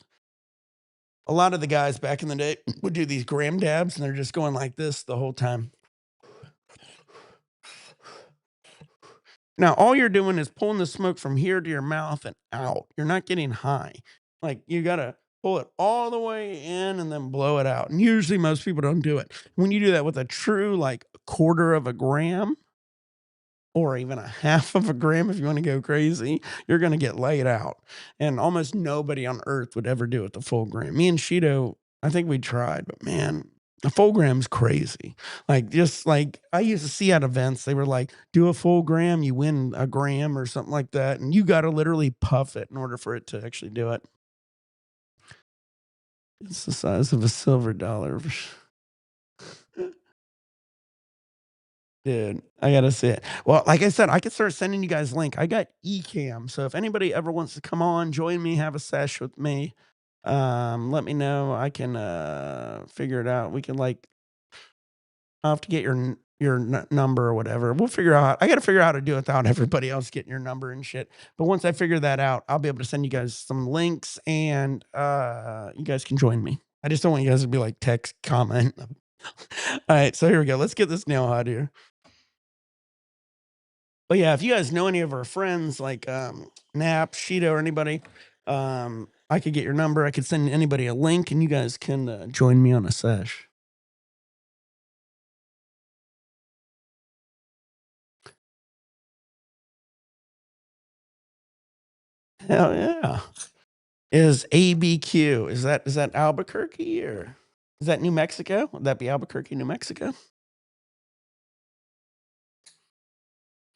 Speaker 1: a lot of the guys back in the day would do these gram dabs and they're just going like this the whole time. Now, all you're doing is pulling the smoke from here to your mouth and out. You're not getting high. Like, you gotta pull it all the way in and then blow it out. And usually most people don't do it. When you do that with a true, like, quarter of a gram or even a half of a gram, if you want to go crazy, you're going to get laid out. And almost nobody on earth would ever do it the full gram. Me and Shido, I think we tried, but man, a full gram's crazy. Like, just like I used to see at events, they were like, do a full gram, you win a gram or something like that. And you got to literally puff it in order for it to actually do it. It's the size of a silver dollar. Dude, I gotta see it. Well, like I said, I could start sending you guys link. I got Ecamm, so if anybody ever wants to come on, join me, have a sesh with me, let me know. I can figure it out. We can like I'll have to get your number or whatever. We'll figure out. I got to figure out how to do it without everybody else getting your number and shit. But once I figure that out, I'll be able to send you guys some links and you guys can join me. I just don't want you guys to be like text comment. All right, so here we go. Let's get this nail hot here. But yeah, if you guys know any of our friends like Nap, Shido, or anybody, I could get your number. I could send anybody a link, and you guys can join me on a sesh. Hell yeah! Is ABQ is that Albuquerque or is that New Mexico? Would that be Albuquerque, New Mexico?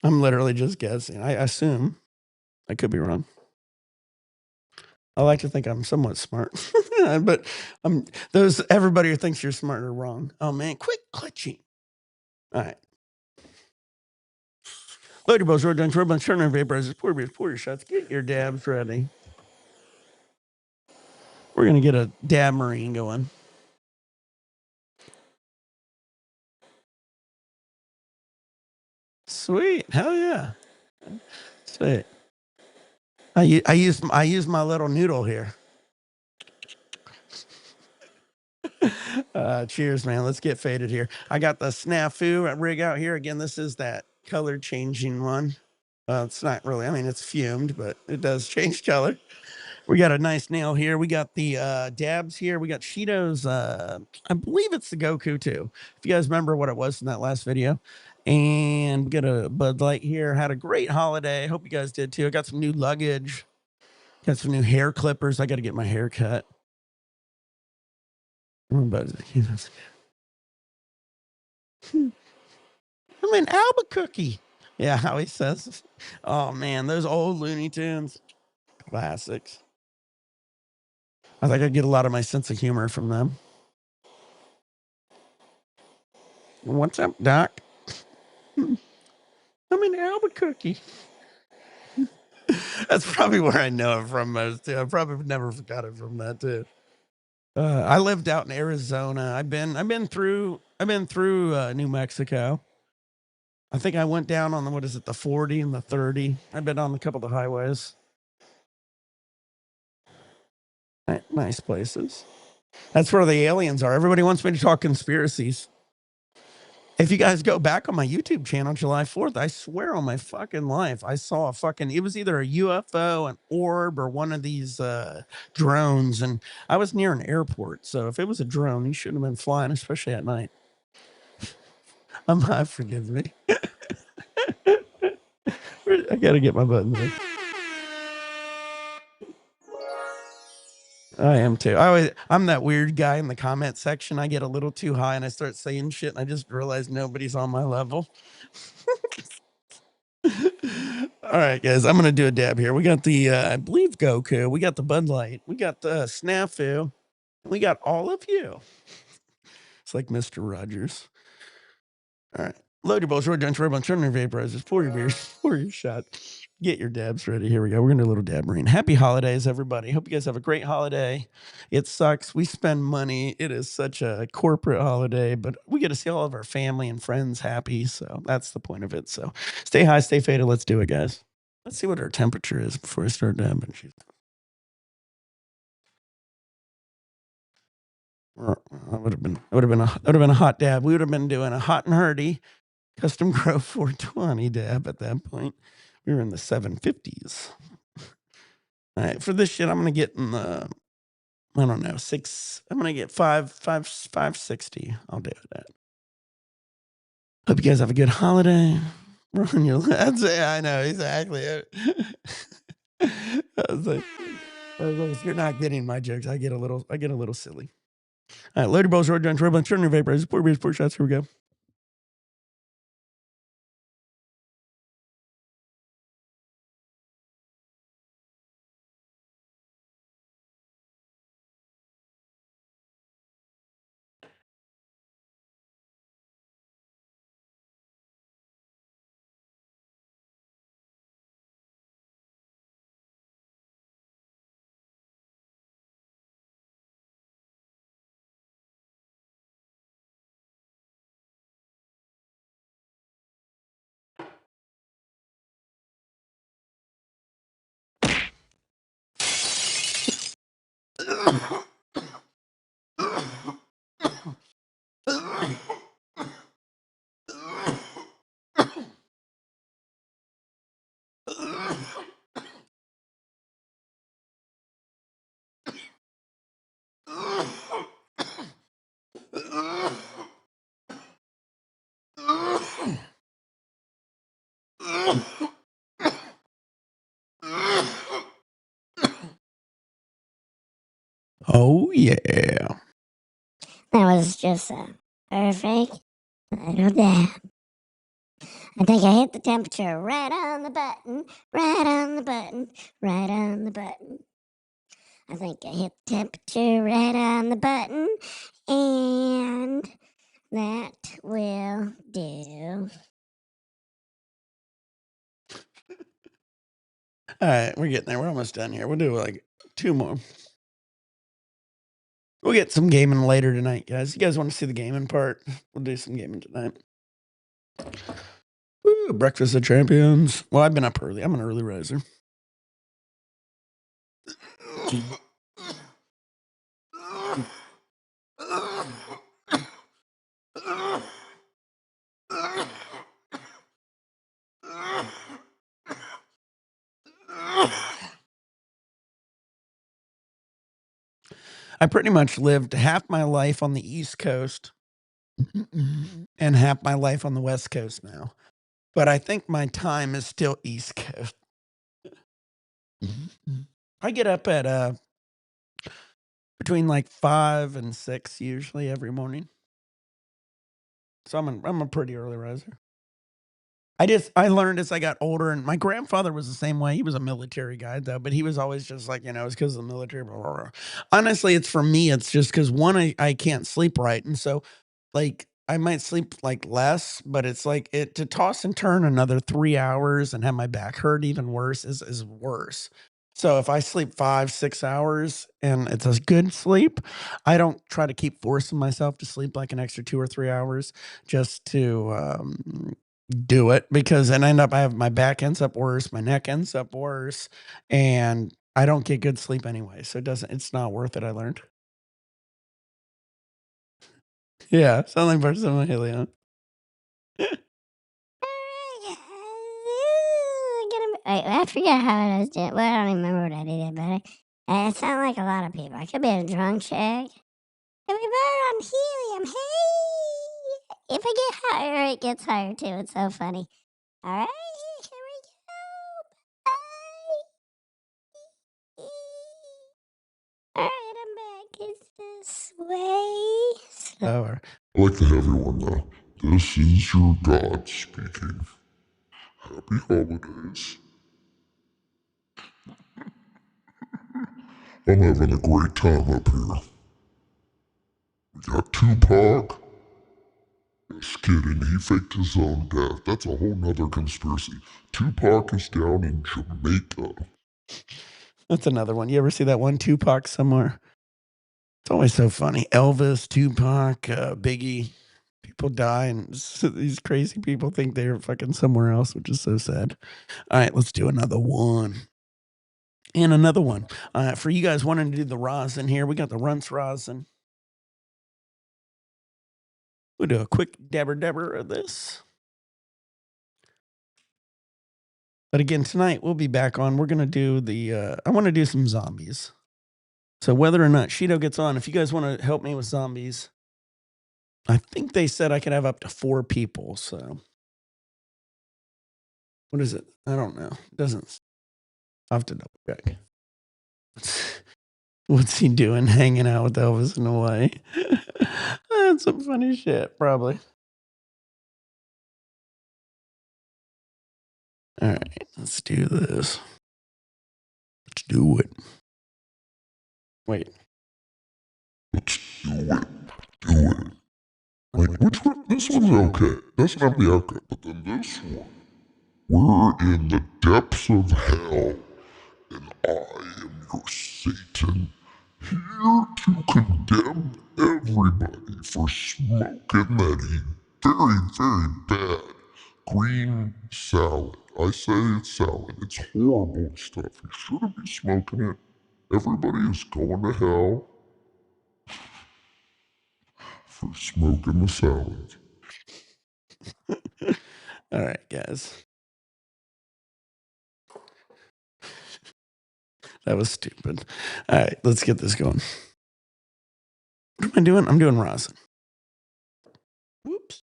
Speaker 1: I'm literally just guessing. I assume. I could be wrong. I like to think I'm somewhat smart, but those everybody who thinks you're smart are wrong. Oh man, quit glitching. All right. Load your bows, road dunks, road turn on vaporizers, pour beers, pour your shots, get your dabs ready. We're gonna get a Dabmarine going. Sweet, hell yeah, sweet. I use my little noodle here. Cheers, man. Let's get faded here. I got the snafu rig out here again. This is that color changing one. It's not really. I mean, it's fumed, but it does change color. We got a nice nail here. We got the dabs here. We got Shido's. I believe it's the Goku too. If you guys remember what it was in that last video. And we got a Bud Light here. Had a great holiday. Hope you guys did too. I got some new luggage. Got some new hair clippers. I got to get my hair cut. I'm in Albuquerque. Yeah, how he says. Oh man, those old Looney Tunes classics. I think I get a lot of my sense of humor from them. What's up, Doc? I'm in Albuquerque. That's probably where I know it from most too. I probably never forgot it from that too. I lived out in Arizona. I've been through New Mexico. I think I went down on the 40 and the 30. I've been on a couple of the highways. Nice places. That's where the aliens are. Everybody wants me to talk conspiracies. If you guys go back on my YouTube channel, July 4th, I swear on my fucking life, I saw it was either a UFO, an orb, or one of these drones. And I was near an airport. So if it was a drone, you shouldn't have been flying, especially at night. Forgive me. I got to get my button there. I am too. I'm that weird guy in the comment section. I get a little too high and I start saying shit and I just realize nobody's on my level. All right, guys, I'm gonna do a dab here. We got the I believe Goku, we got the Bud Light, we got the Snafu, and we got all of you. It's like Mr. Rogers. All right. Load your balls, road dunks, rub on, turn your vaporizers, pour your beers, pour your shot. Get your dabs ready. Here we go. We're gonna do a little Dabmarine. Happy holidays, everybody. Hope you guys have a great holiday. It sucks. We spend money. It is such a corporate holiday, but we get to see all of our family and friends happy. So that's the point of it. So stay high, stay faded. Let's do it, guys. Let's see what our temperature is before I start dabbing. It would have been a hot dab. We would have been doing a hot and hearty Custom Grow 420 dab at that point. We were in the 750s. All right, for this shit, I'm gonna get in the, I don't know, I'm gonna get 560. I'll do that. Hope you guys have a good holiday. Run your lads. Yeah, I know, exactly. If you're not getting my jokes, I get a little silly. All right, Loaded Balls, Road Giants, Rebel, Turn Your Vapors, Poor Beers, Poor Shots. Here we go. Oh, yeah.
Speaker 2: That was just a perfect little dab. I think I hit the temperature right on the button, right on the button, right on the button. I think I hit the temperature right on the button, and that will do.
Speaker 1: All right, we're getting there. We're almost done here. We'll do like 2 more. We'll get some gaming later tonight, guys. You guys want to see the gaming part? We'll do some gaming tonight. Woo, Breakfast of Champions. Well, I've been up early. I'm an early riser. I pretty much lived half my life on the East Coast and half my life on the West Coast now. But I think my time is still East Coast. I get up at between like 5 and 6 usually every morning. So I'm a pretty early riser. I learned as I got older, and my grandfather was the same way. He was a military guy though, but he was always just like, it's because of the military. Blah, blah, blah. Honestly, it's for me, it's just because one, I can't sleep right. And so like I might sleep like less, but it's like it to toss and turn another 3 hours and have my back hurt even worse is worse. So if I sleep 5, 6 hours and it's a good sleep, I don't try to keep forcing myself to sleep like an extra 2 or 3 hours just to do it, because then I have my back ends up worse, my neck ends up worse, and I don't get good sleep anyway. So it's not worth it. I learned. Yeah, sound like Barcelona Helion.
Speaker 2: I forget how I was doing. Well, I don't even remember what I did, but I sound like a lot of people. I could be a drunk chick. Could be better on helium. Hey, if I get higher, it gets higher too. It's so funny. All right, here we go. Bye. All right, I'm back. It's this way.
Speaker 1: Slower.
Speaker 3: I'd like to have everyone know this is your God speaking. Happy holidays. I'm having a great time up here. We got Tupac. Just kidding, he faked his own death. That's a whole nother conspiracy. Tupac is down in Jamaica.
Speaker 1: That's another one. You ever see that one Tupac somewhere? It's always so funny. Elvis, Tupac, Biggie. People die, and these crazy people think they're fucking somewhere else, which is so sad. All right, let's do another one. And another one. For you guys wanting to do the rosin here, we got the runts rosin. We'll do a quick dabber of this. But again, tonight we'll be back on. We're gonna do the. I want to do some zombies. So whether or not Shido gets on, if you guys want to help me with zombies, I think they said I could have up to 4 people. So what is it? I don't know. It doesn't. I have to double check. What's he doing? Hanging out with Elvis in Hawaii? That's some funny shit, probably. All right, let's do this. Let's do it. Wait.
Speaker 3: Let's do it. Do it. Like, which one? This one's okay. That's not the okay. But then this one. We're in the depths of hell, and I am your Satan, here to condemn everybody for smoking that very, very bad green salad. I say it's salad. It's horrible stuff. You shouldn't be smoking it. Everybody is going to hell for smoking the salad.
Speaker 1: All right, guys. That was stupid. All right, let's get this going. What am I doing? I'm doing rosin. Whoops.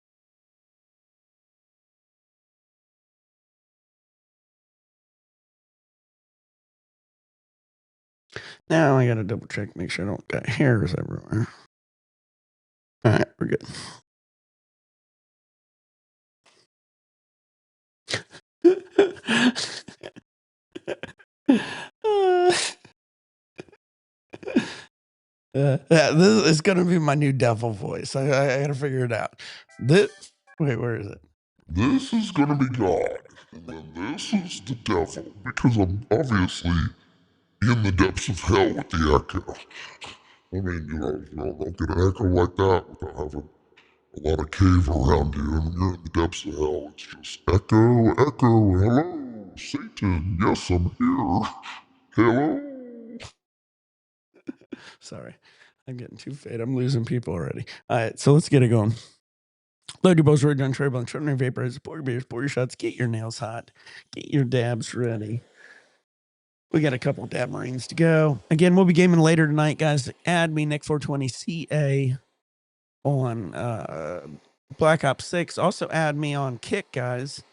Speaker 1: Now I got to double check, make sure I don't got hairs everywhere. All right, we're good. This is going to be my new devil voice. I got to figure it out. Wait, where is it?
Speaker 3: This is gonna be God, and then this is the devil, because I'm obviously in the depths of hell with the echo. I mean, you don't get an echo like that without having a lot of cave around you, and when you're in the depths of hell, it's just echo, echo, hello, Satan, yes, I'm here, hello.
Speaker 1: Sorry, I'm getting too fade. I'm losing people already. All right, so let's get it going. Load your bows, ready on tray blunt, shorten your vaporizer, pour your beers, pour your shots, get your nails hot, get your dabs ready. We got a couple Dabmarines to go. Again, we'll be gaming later tonight, guys. Add me, Nick420CA, on Black Ops 6. Also add me on Kick, guys.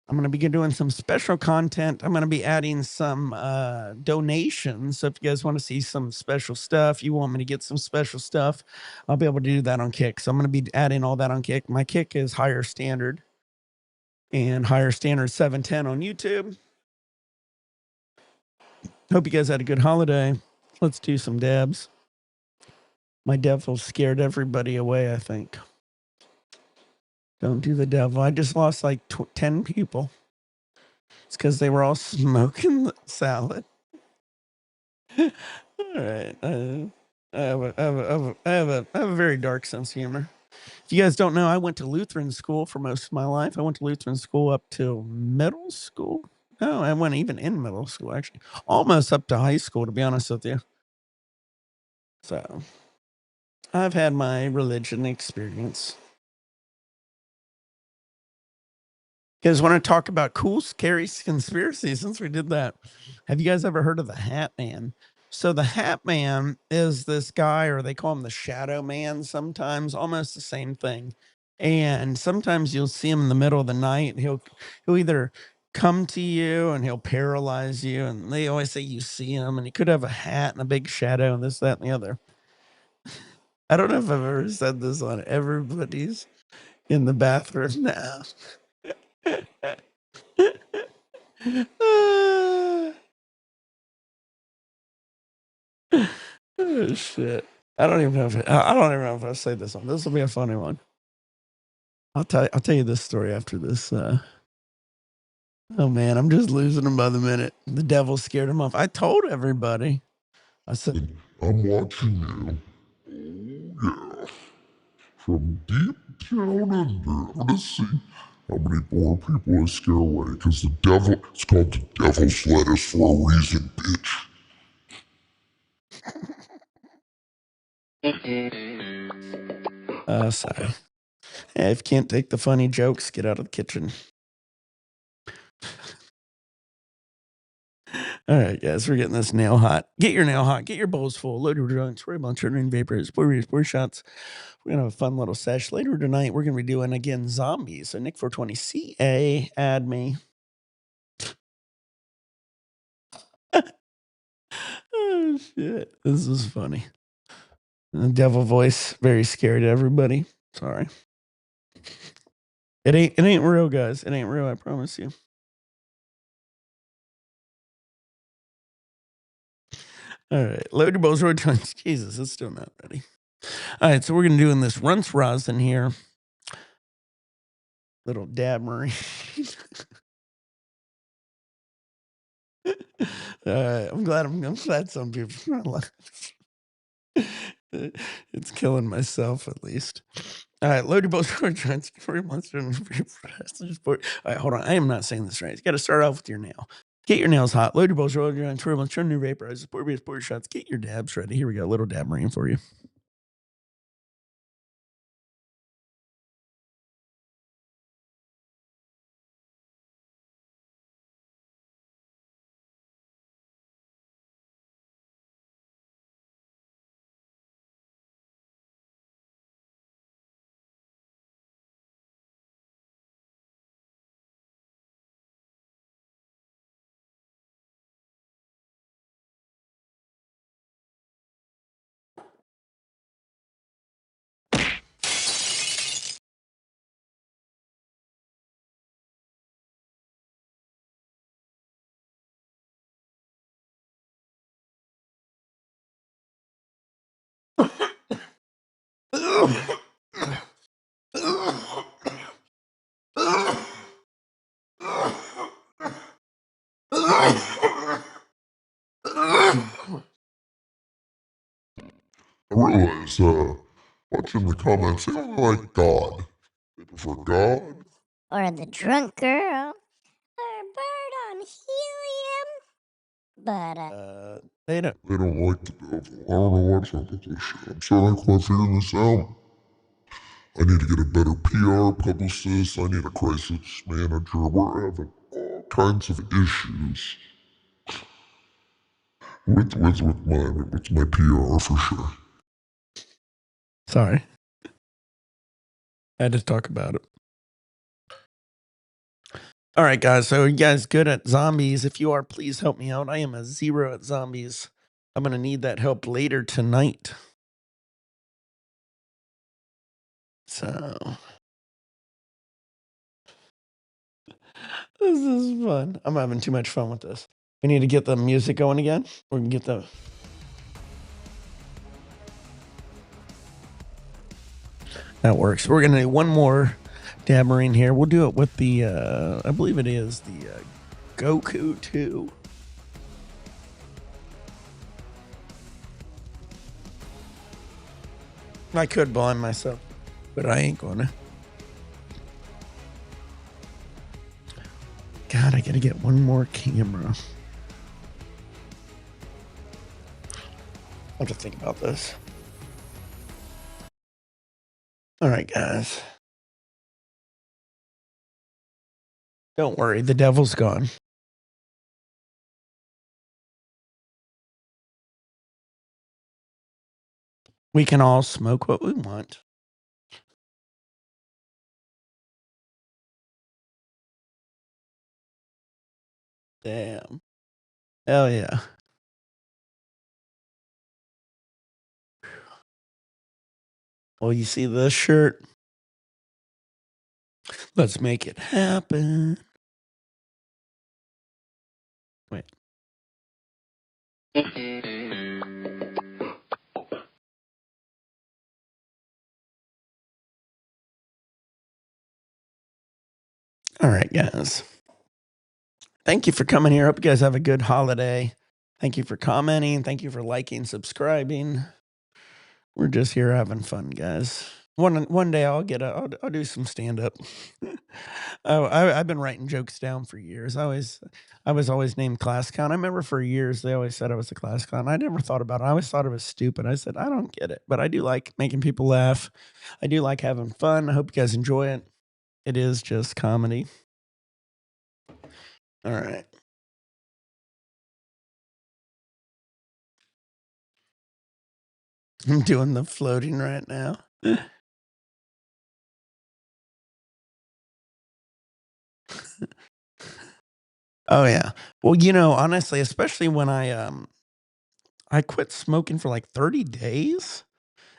Speaker 1: I'm going to be doing some special content. I'm going to be adding some donations. So if you guys want to see some special stuff, you want me to get some special stuff, I'll be able to do that on Kick. So I'm going to be adding all that on Kick. My Kick is Higher Standard and Higher Standard 710 on YouTube. Hope you guys had a good holiday. Let's do some dabs. My devil scared everybody away, I think. Don't do the devil. I just lost like 10 people. It's because they were all smoking the salad. All right. I have a very dark sense of humor. If you guys don't know, I went to Lutheran school for most of my life. I went to Lutheran school up till middle school. No, I went even in middle school, actually. Almost up to high school, to be honest with you. So I've had my religion experience. You guys want to talk about cool, scary conspiracies since we did that? Have you guys ever heard of the Hat Man? So the Hat Man is this guy, or they call him the Shadow Man sometimes, almost the same thing. And sometimes you'll see him in the middle of the night. He'll either come to you and he'll paralyze you. And they always say you see him, and he could have a hat and a big shadow and this, that, and the other. I don't know if I've ever said this on everybody's in the bathroom now. Oh, shit. I don't even know if I say this one. This will be a funny one. I'll tell you this story after this. Oh man, I'm just losing them by the minute. The devil scared him off. I told everybody. I said,
Speaker 3: I'm watching you, oh yeah, from deep down under. Let's see how many more people I scare away, because the devil, it's called the devil's lettuce for a reason, bitch.
Speaker 1: sorry. Hey, if you can't take the funny jokes, get out of the kitchen. All right, guys, we're getting this nail hot. Get your nail hot. Get your bowls full. Load your drunks. Spray on children, vapors, pour shots. We're gonna have a fun little sesh later tonight. We're gonna be doing again zombies. So Nick 420 CA, add me. Oh shit, this is funny. The devil voice, very scary to everybody. Sorry. It ain't real, guys. It ain't real, I promise you. All right, load your bowls, road tons. Jesus, it's still not ready. All right, so we're gonna do in this runts rosin here. Little Dabmarine. I'm glad some people. It's killing myself at least. All right, load your boat for transfer monster. All right, hold on. I am not saying this right. You got to start off with your nail. Get your nails hot. Load your boats. Roll your turn. Turn new vaporize. Pour shots. Get your dabs ready. Here we go. Little dab marine for you.
Speaker 3: I realize, watching the comments, they don't like God. They prefer God.
Speaker 2: Or the drunk girl. Or bird on helium. But,
Speaker 1: They don't.
Speaker 3: They don't like the devil. I don't know what's up with this shit. I'm still not quite figuring this out. I need to get a better PR publicist. I need a crisis manager. We're having all kinds of issues with my PR for sure.
Speaker 1: Sorry. I had to talk about it. All right, guys. So, you guys good at zombies? If you are, please help me out. I am a 0 at zombies. I'm going to need that help later tonight. So, this is fun. I'm having too much fun with this. We need to get the music going again. We can get the. That works. We're going to do one more Dabmarine here. We'll do it with the, I believe it is the Goku 2. I could blind myself, but I ain't gonna. God, I gotta get one more camera. I'll have to think about this. All right, guys. Don't worry, the devil's gone. We can all smoke what we want. Damn. Hell yeah. Well, you see this shirt? Let's make it happen. Wait. All right, guys. Thank you for coming here. Hope you guys have a good holiday. Thank you for commenting. Thank you for liking, subscribing. We're just here having fun, guys. One day I'll do some stand up. I've been writing jokes down for years. I was always named class clown. I remember for years they always said I was a class clown. I never thought about it. I always thought it was stupid. I said I don't get it, but I do like making people laugh. I do like having fun. I hope you guys enjoy it. It is just comedy. All right. I'm doing the floating right now. Oh yeah. Well, honestly, especially when I quit smoking for like 30 days.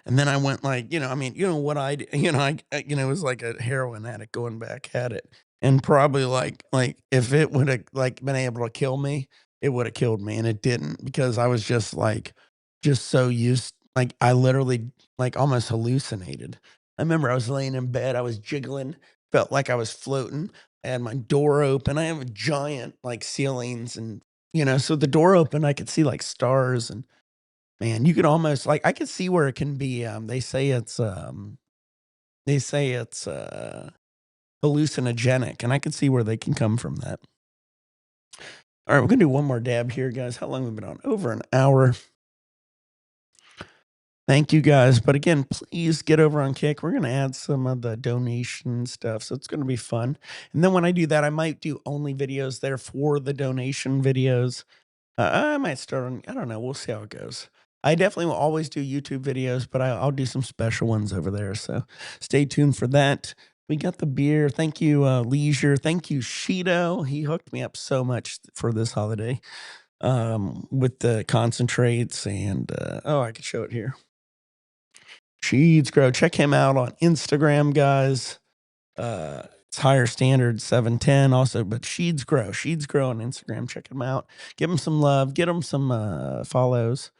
Speaker 1: And then I went like, I mean, what I, d- it was like a heroin addict going back at it, and probably like if it would have like been able to kill me, it would have killed me, and it didn't because I was just so used, like I literally like almost hallucinated. I remember I was laying in bed, I was jiggling, felt like I was floating. I had my door open. I have a giant like ceilings, and so the door open, I could see like stars and man, you could almost like I could see where it can be, they say it's, hallucinogenic, and I can see where they can come from that. Alright, we're gonna do one more dab here, guys. How long have we been on? Over an hour. Thank you, guys, but again, please get over on Kick. We're gonna add some of the donation stuff, so it's gonna be fun, and then when I do that, I might do only videos there for the donation videos. I might start on I don't know, we'll see how it goes. I definitely will always do YouTube videos, but I'll do some special ones over there, so stay tuned for that. We got the beer. Thank you, Leisure. Thank you, Shido. He hooked me up so much for this holiday, with the concentrates and, oh, I could show it here. Sheeds Grow. Check him out on Instagram, guys. It's Higher Standard 710 also, but Sheeds Grow. Sheeds Grow on Instagram. Check him out. Give him some love. Get him some follows.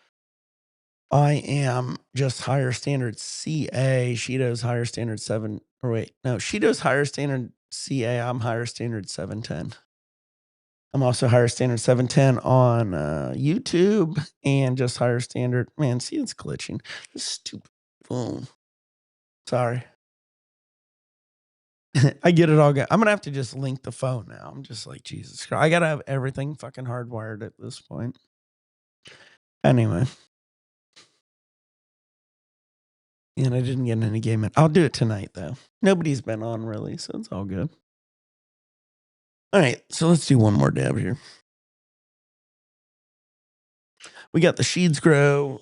Speaker 1: I am just Higher Standard CA. Shido's Higher Standard 7. Or wait, no, Shido's Higher Standard CA. I'm Higher Standard 710. I'm also Higher Standard 710 on YouTube and just Higher Standard. Man, see, it's glitching. This stupid phone. Sorry. I get it all. I'm gonna have to just link the phone now. I'm just like Jesus Christ. I gotta have everything fucking hardwired at this point. Anyway, and I didn't get any game in. I'll do it tonight though. Nobody's been on really, so it's all good. All right, so let's do one more dab here. We got the Sheeds Grow,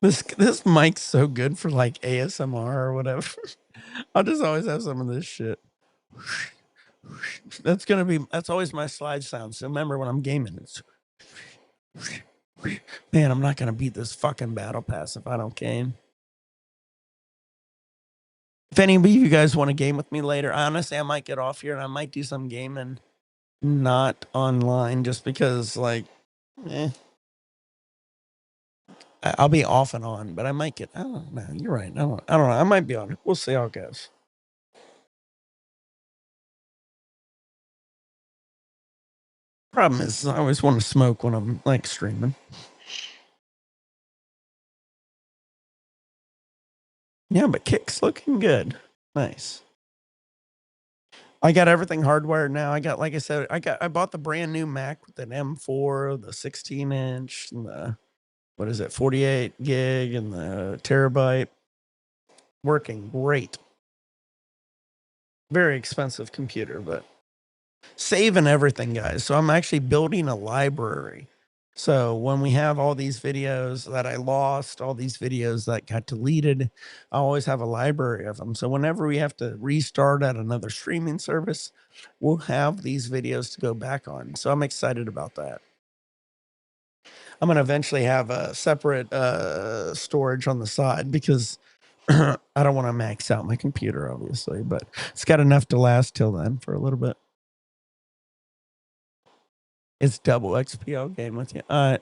Speaker 1: this mic's so good for like ASMR or whatever. I'll just always have some of this shit. That's always my slide sound. So remember when I'm gaming, it's man, I'm not gonna beat this fucking battle pass if I don't game. If any of you guys want to game with me later, honestly, I might get off here and I might do some gaming, not online, just because like, eh, I'll be off and on, but I might get. I don't know. You're right. I don't know. I might be on it. We'll see how it goes. Problem is, I always want to smoke when I'm like streaming. Yeah, but Kick's looking good. Nice. I got everything hardwired now. I got, like I said, I bought the brand new Mac with an M4, the 16-inch, and the what is it, 48 gig, and the terabyte. Working great. Very expensive computer, but saving everything, guys. So I'm actually building a library. So when we have all these videos that I lost, all these videos that got deleted, I always have a library of them. So whenever we have to restart at another streaming service, we'll have these videos to go back on. So I'm excited about that. I'm going to eventually have a separate storage on the side because I don't want to max out my computer, obviously, but it's got enough to last till then for a little bit. It's double XP. I'll game with you. Well,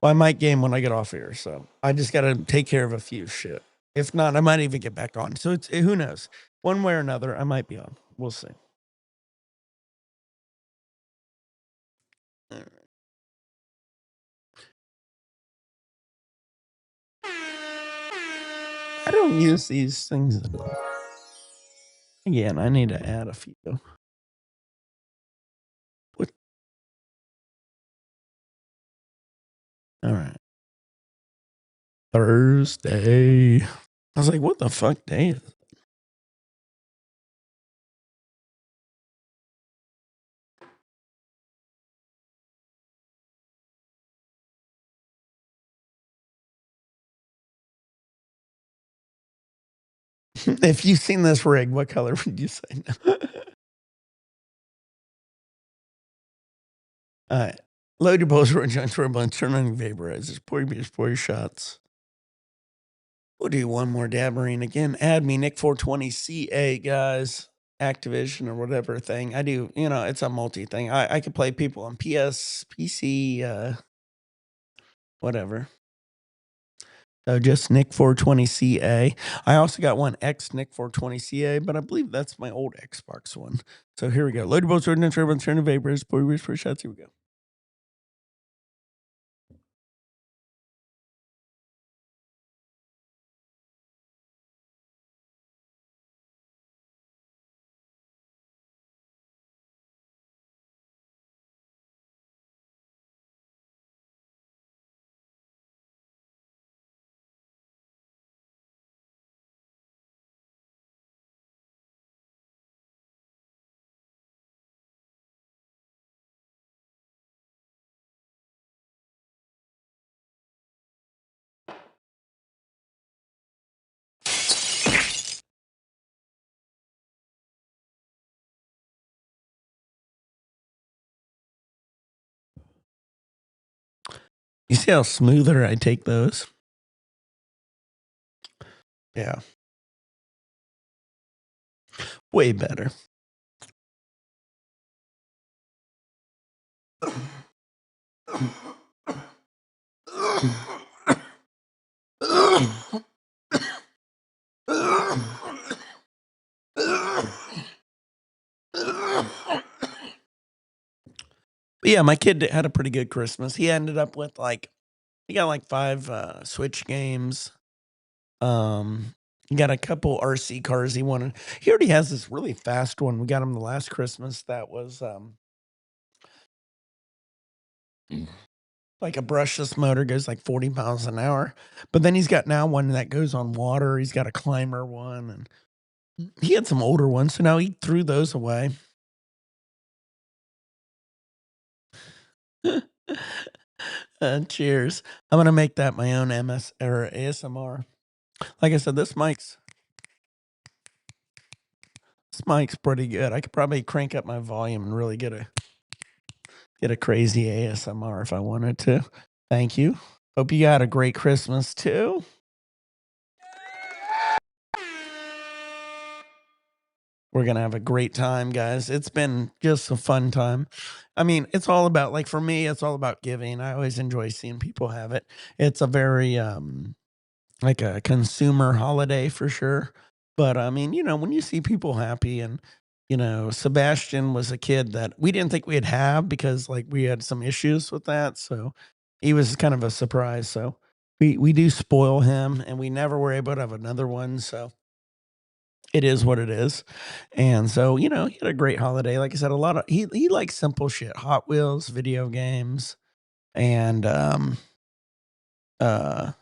Speaker 1: I might game when I get off here, so I just got to take care of a few shit. If not, I might even get back on. So it's who knows? One way or another, I might be on. We'll see. All right. I don't use these things again. I need to add a few. What? All right. Thursday. I was like, what the fuck day is it? If you've seen this rig, what color would you say? All right. Load your bullets, run giant turbine, turn on your vaporizers, pour your beers, pour your shots. We'll do one more Dabmarine again. Add me, Nick420CA, guys. Activision or whatever thing. I do, it's a multi thing. I can play people on PS, PC, whatever. So just Nick420CA. I also got one X Nick420CA, but I believe that's my old Xbox one. So here we go. Load your boats, ordnance, turbines, turn the vapors, pour your beers, pour your shots. Here we go. You see how smoother I take those? Yeah. Way better. But yeah, my kid had a pretty good Christmas. He ended up with he got like 5 Switch games. He got a couple RC cars he wanted. He already has this really fast one. We got him the last Christmas that was like a brushless motor, goes like 40 miles an hour. But then he's got now one that goes on water. He's got a climber one, and he had some older ones. So now he threw those away. Cheers. I'm gonna make that my own MS or ASMR. Like I said, this mic's pretty good. I could probably crank up my volume and really get a crazy ASMR if I wanted to. Thank you. Hope you had a great Christmas too. We're going to have a great time, guys. It's been just a fun time. I mean, it's all about, like, for me, it's all about giving. I always enjoy seeing people have it. It's a very, like a consumer holiday for sure. But I mean, when you see people happy, and, Sebastian was a kid that we didn't think we'd have because like we had some issues with that. So he was kind of a surprise. So we do spoil him, and we never were able to have another one. So it is what it is. And so, he had a great holiday. Like I said, he likes simple shit, Hot Wheels, video games, and uh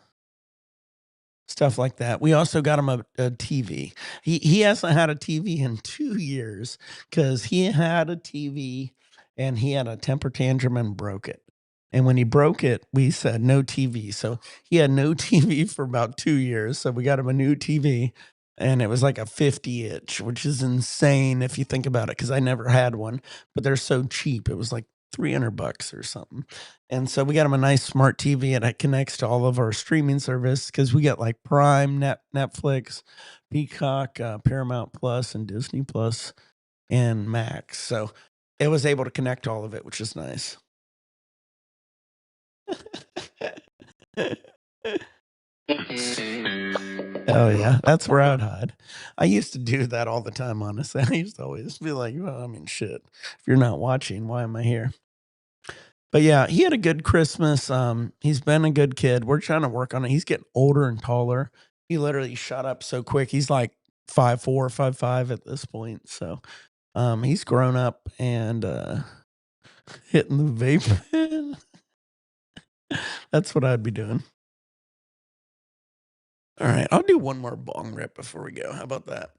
Speaker 1: stuff like that. We also got him a TV. He hasn't had a TV in 2 years because he had a TV and he had a temper tantrum and broke it. And when he broke it, we said no TV. So he had no TV for about 2 years. So we got him a new TV, and it was like a 50 inch, which is insane if you think about it, because I never had one, but they're so cheap. It was like $300 or something. And so we got him a nice smart TV, and it connects to all of our streaming service because we got like Prime, Netflix, Peacock, Paramount Plus, and Disney Plus, and Max. So it was able to connect all of it, which is nice. Oh yeah, that's where I'd hide. I used to do that all the time, honestly. I used to always be like, well, I mean, shit. If you're not watching, why am I here? But yeah, he had a good Christmas. He's been a good kid. We're trying to work on it. He's getting older and taller. He literally shot up so quick. He's like 5'4", 5'5" at this point. So he's grown up and hitting the vape pen. That's what I'd be doing. All right, I'll do one more bong rip before we go. How about that?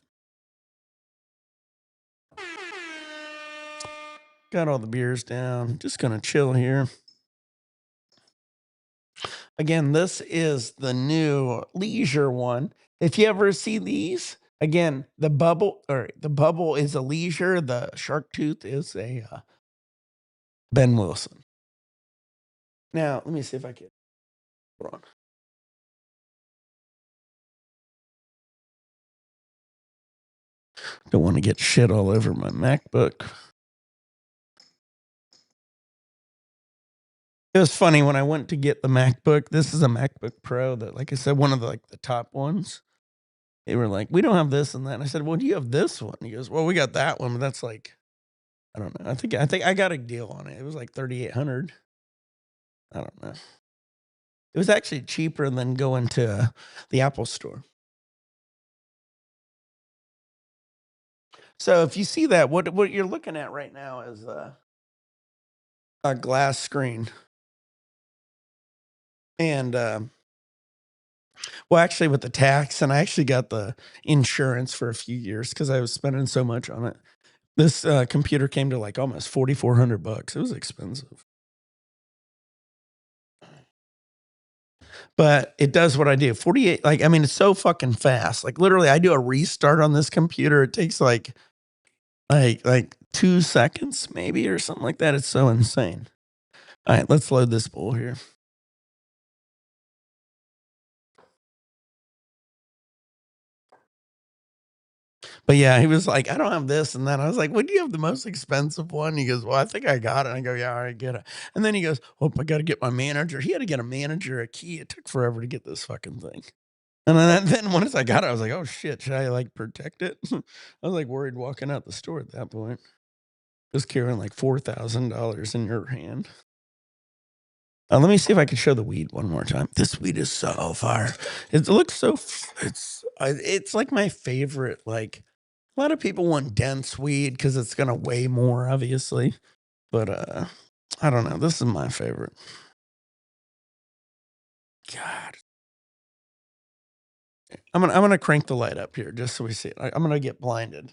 Speaker 1: Got all the beers down. Just gonna chill here. Again, this is the new leisure one. If you ever see these, Again, the bubble is a leisure. The shark tooth is a Ben Wilson. Now, let me see if I can. Hold on. Don't want to get shit all over my MacBook. It was funny when I went to get the MacBook. This is a MacBook Pro that, like I said, one of the top ones. They were like, "We don't have this and that." And I said, "Well, do you have this one?" He goes, "Well, we got that one, but that's like, I don't know. I think I got a deal on it. It was like 3,800. I don't know. It was actually cheaper than going to the Apple store. So if you see that, what you're looking at right now is a glass screen, and well, actually, with the tax, and I actually got the insurance for a few years because I was spending so much on it. This computer came to like almost $4,400. It was expensive, but it does what I do. 48, like I mean, it's so fucking fast. Like literally, I do a restart on this computer. It takes like 2 seconds maybe or something like that. It's so insane. All right, let's load this bull here. But yeah, he was like, "I don't have this and that." I was like, "What do you have the most expensive one?" He goes, "Well, I think I got it." I go, "Yeah, all right, get it." And then he goes, "Oh, I got to get my manager." He had to get a manager a key. It took forever to get this fucking thing. And then once I got it, I was like, "Oh shit, should I like protect it?" I was like worried walking out the store at that point. Just carrying like $4,000 in your hand. Let me see if I can show the weed one more time. This weed is so fire. It looks so. It's like my favorite. Like a lot of people want dense weed because it's gonna weigh more, obviously. But I don't know. This is my favorite. God, I'm gonna crank the light up here just so we see it. I'm gonna get blinded.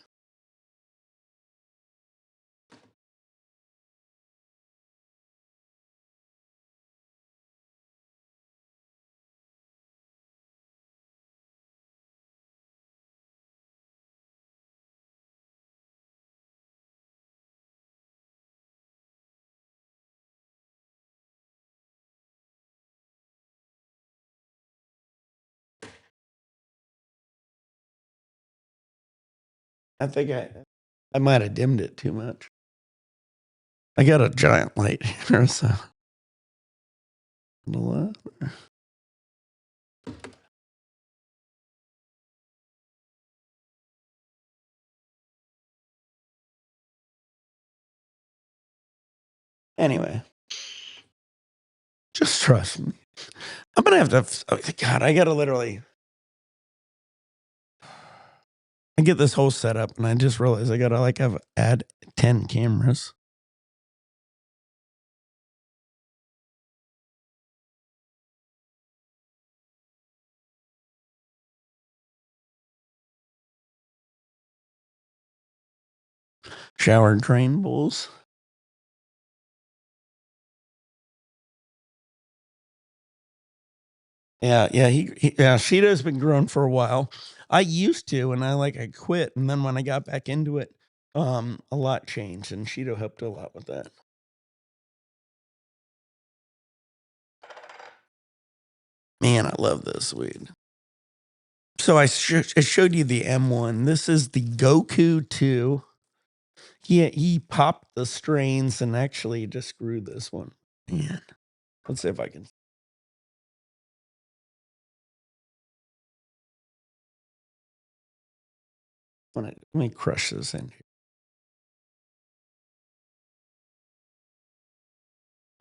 Speaker 1: I think I might have dimmed it too much. I got a giant light here, so anyway, just trust me. I'm gonna have to. Oh, God, I gotta literally. I get this whole setup, and I just realized I gotta like add 10 cameras. Shower drain bowls. Yeah, yeah, yeah. Shido's been growing for a while. I used to, and I quit, and then when I got back into it, a lot changed, and Shido helped a lot with that. Man, I love this weed. So I showed you the M1. This is the Goku 2. He popped the strains and actually just grew this one. Man, let's see if I can. Let me crush this in here.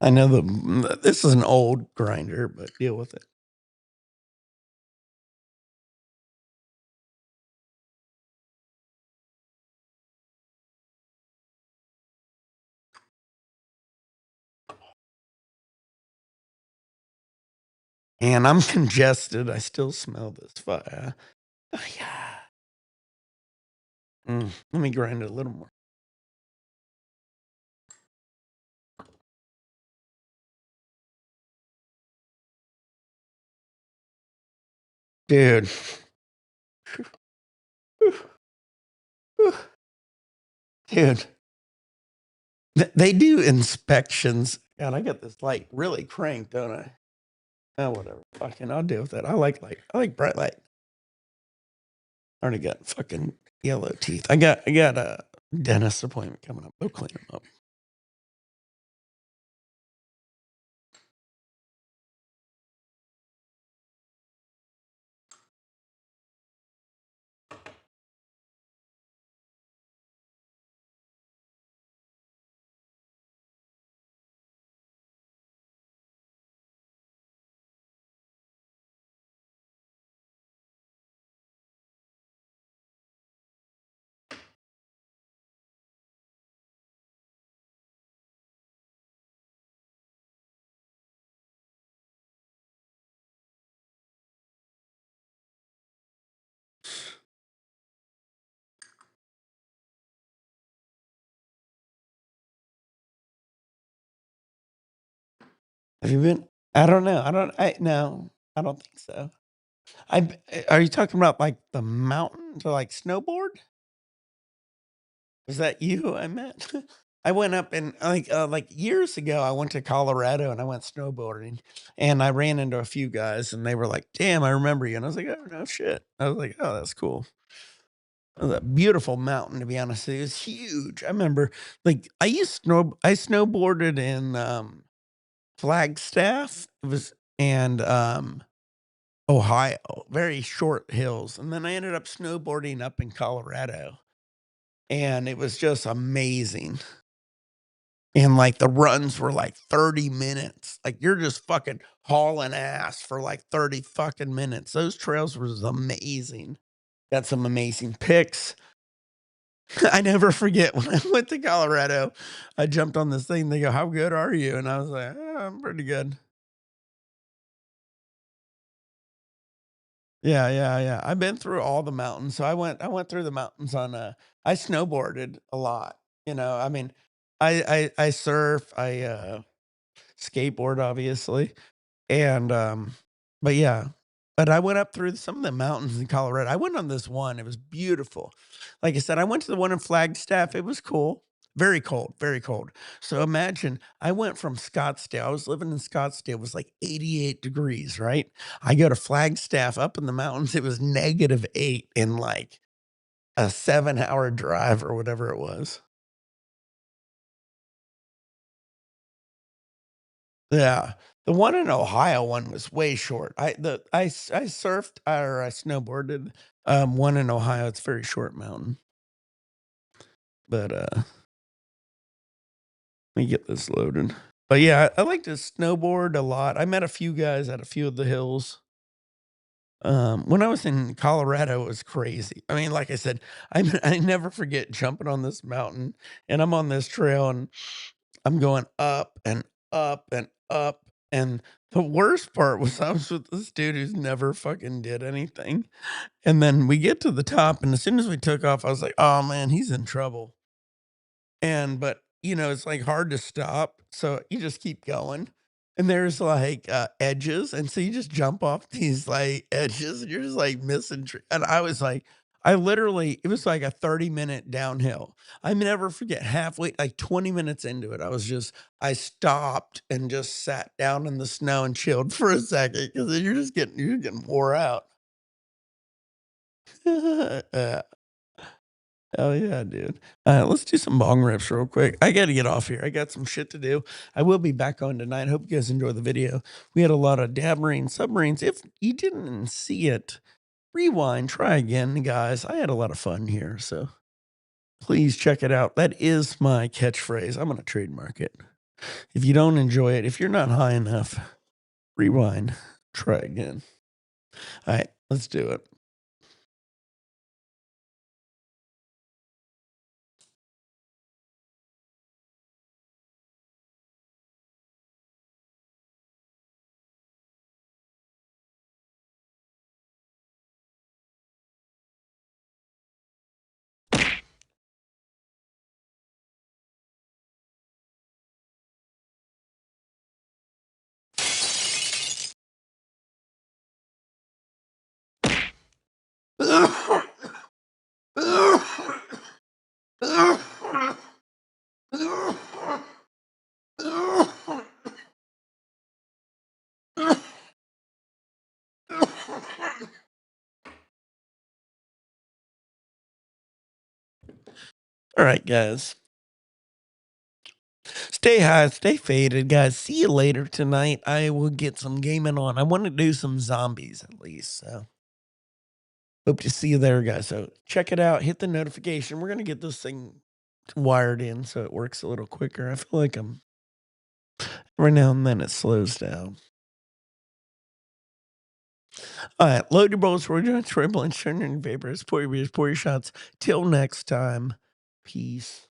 Speaker 1: I know this is an old grinder, but deal with it. And I'm congested. I still smell this fire. Oh, yeah. Let me grind it a little more. Dude. Dude, they do inspections. God, I got this light really cranked, don't I? Oh, whatever. Fucking, I'll deal with that. I like light. I like bright light. I already got fucking yellow teeth. I got a dentist appointment coming up. Go clean them up. Have you been? I don't know. No, I don't think so. Are you talking about like the mountain to like snowboard? Was that you I met? I went up and like years ago, I went to Colorado and I went snowboarding and I ran into a few guys and they were like, damn, I remember you. And I was like, oh, no shit. I was like, oh, that's cool. It was a beautiful mountain, to be honest with you. It was huge. I remember like I snowboarded in Flagstaff. It was and Ohio, very short hills. And then I ended up snowboarding up in Colorado. And it was just amazing. And, like, the runs were, like, 30 minutes. Like, you're just fucking hauling ass for, like, 30 fucking minutes. Those trails was amazing. Got some amazing pics. I never forget when I went to Colorado, I jumped on this thing, they go, "How good are you?" And I was like, I'm pretty good." Yeah, yeah, yeah. I've been through all the mountains. So I went through the mountains on I snowboarded a lot. I mean, I surf, I skateboard obviously. And but yeah. But I went up through some of the mountains in Colorado. I went on this one. It was beautiful. Like I said, I went to the one in Flagstaff. It was cool. Very cold, very cold. So imagine I went from Scottsdale. I was living in Scottsdale. It was like 88 degrees, right? I go to Flagstaff up in the mountains. It was -8 in like a 7-hour drive or whatever it was. Yeah. The one in Ohio one was way short. I surfed or I snowboarded, one in Ohio, it's a very short mountain. But, let me get this loaded. But yeah, I like to snowboard a lot. I met a few guys at a few of the hills. When I was in Colorado, it was crazy. I mean, like I said, I never forget jumping on this mountain, and I'm on this trail, and I'm going up and up and up, and the worst part was I was with this dude who's never fucking did anything, and then we get to the top, and as soon as we took off, I was like, "Oh, man, he's in trouble." But, it's, like, hard to stop, so you just keep going, and there's, like, edges, and so you just jump off these, like, edges, and you're just, like, missing tr and I was like I literally it was like a 30-minute downhill. I never forget halfway, like, 20 minutes into it, I stopped and just sat down in the snow and chilled for a second because you're getting wore out. Yeah. Hell yeah, dude. Let's do some bong rips real quick. I got to get off here. I got some shit to do. I will be back on tonight. Hope you guys enjoy the video. We had a lot of Dabmarine submarines. If you didn't see it, rewind, try again, guys. I had a lot of fun here. So please check it out. That is my catchphrase. I'm going to trademark it. If you don't enjoy it, if you're not high enough, rewind, try again. All right, let's do it. All right, guys. Stay high, stay faded, guys. See you later tonight. I will get some gaming on. I want to do some zombies at least. So hope to see you there, guys. So check it out. Hit the notification. We're gonna get this thing wired in so it works a little quicker. I feel like I'm every now and then it slows down. All right, load your bullets, roll your joints, ramble, and turn your vapors, pour your beers, pour your shots. Till next time, peace.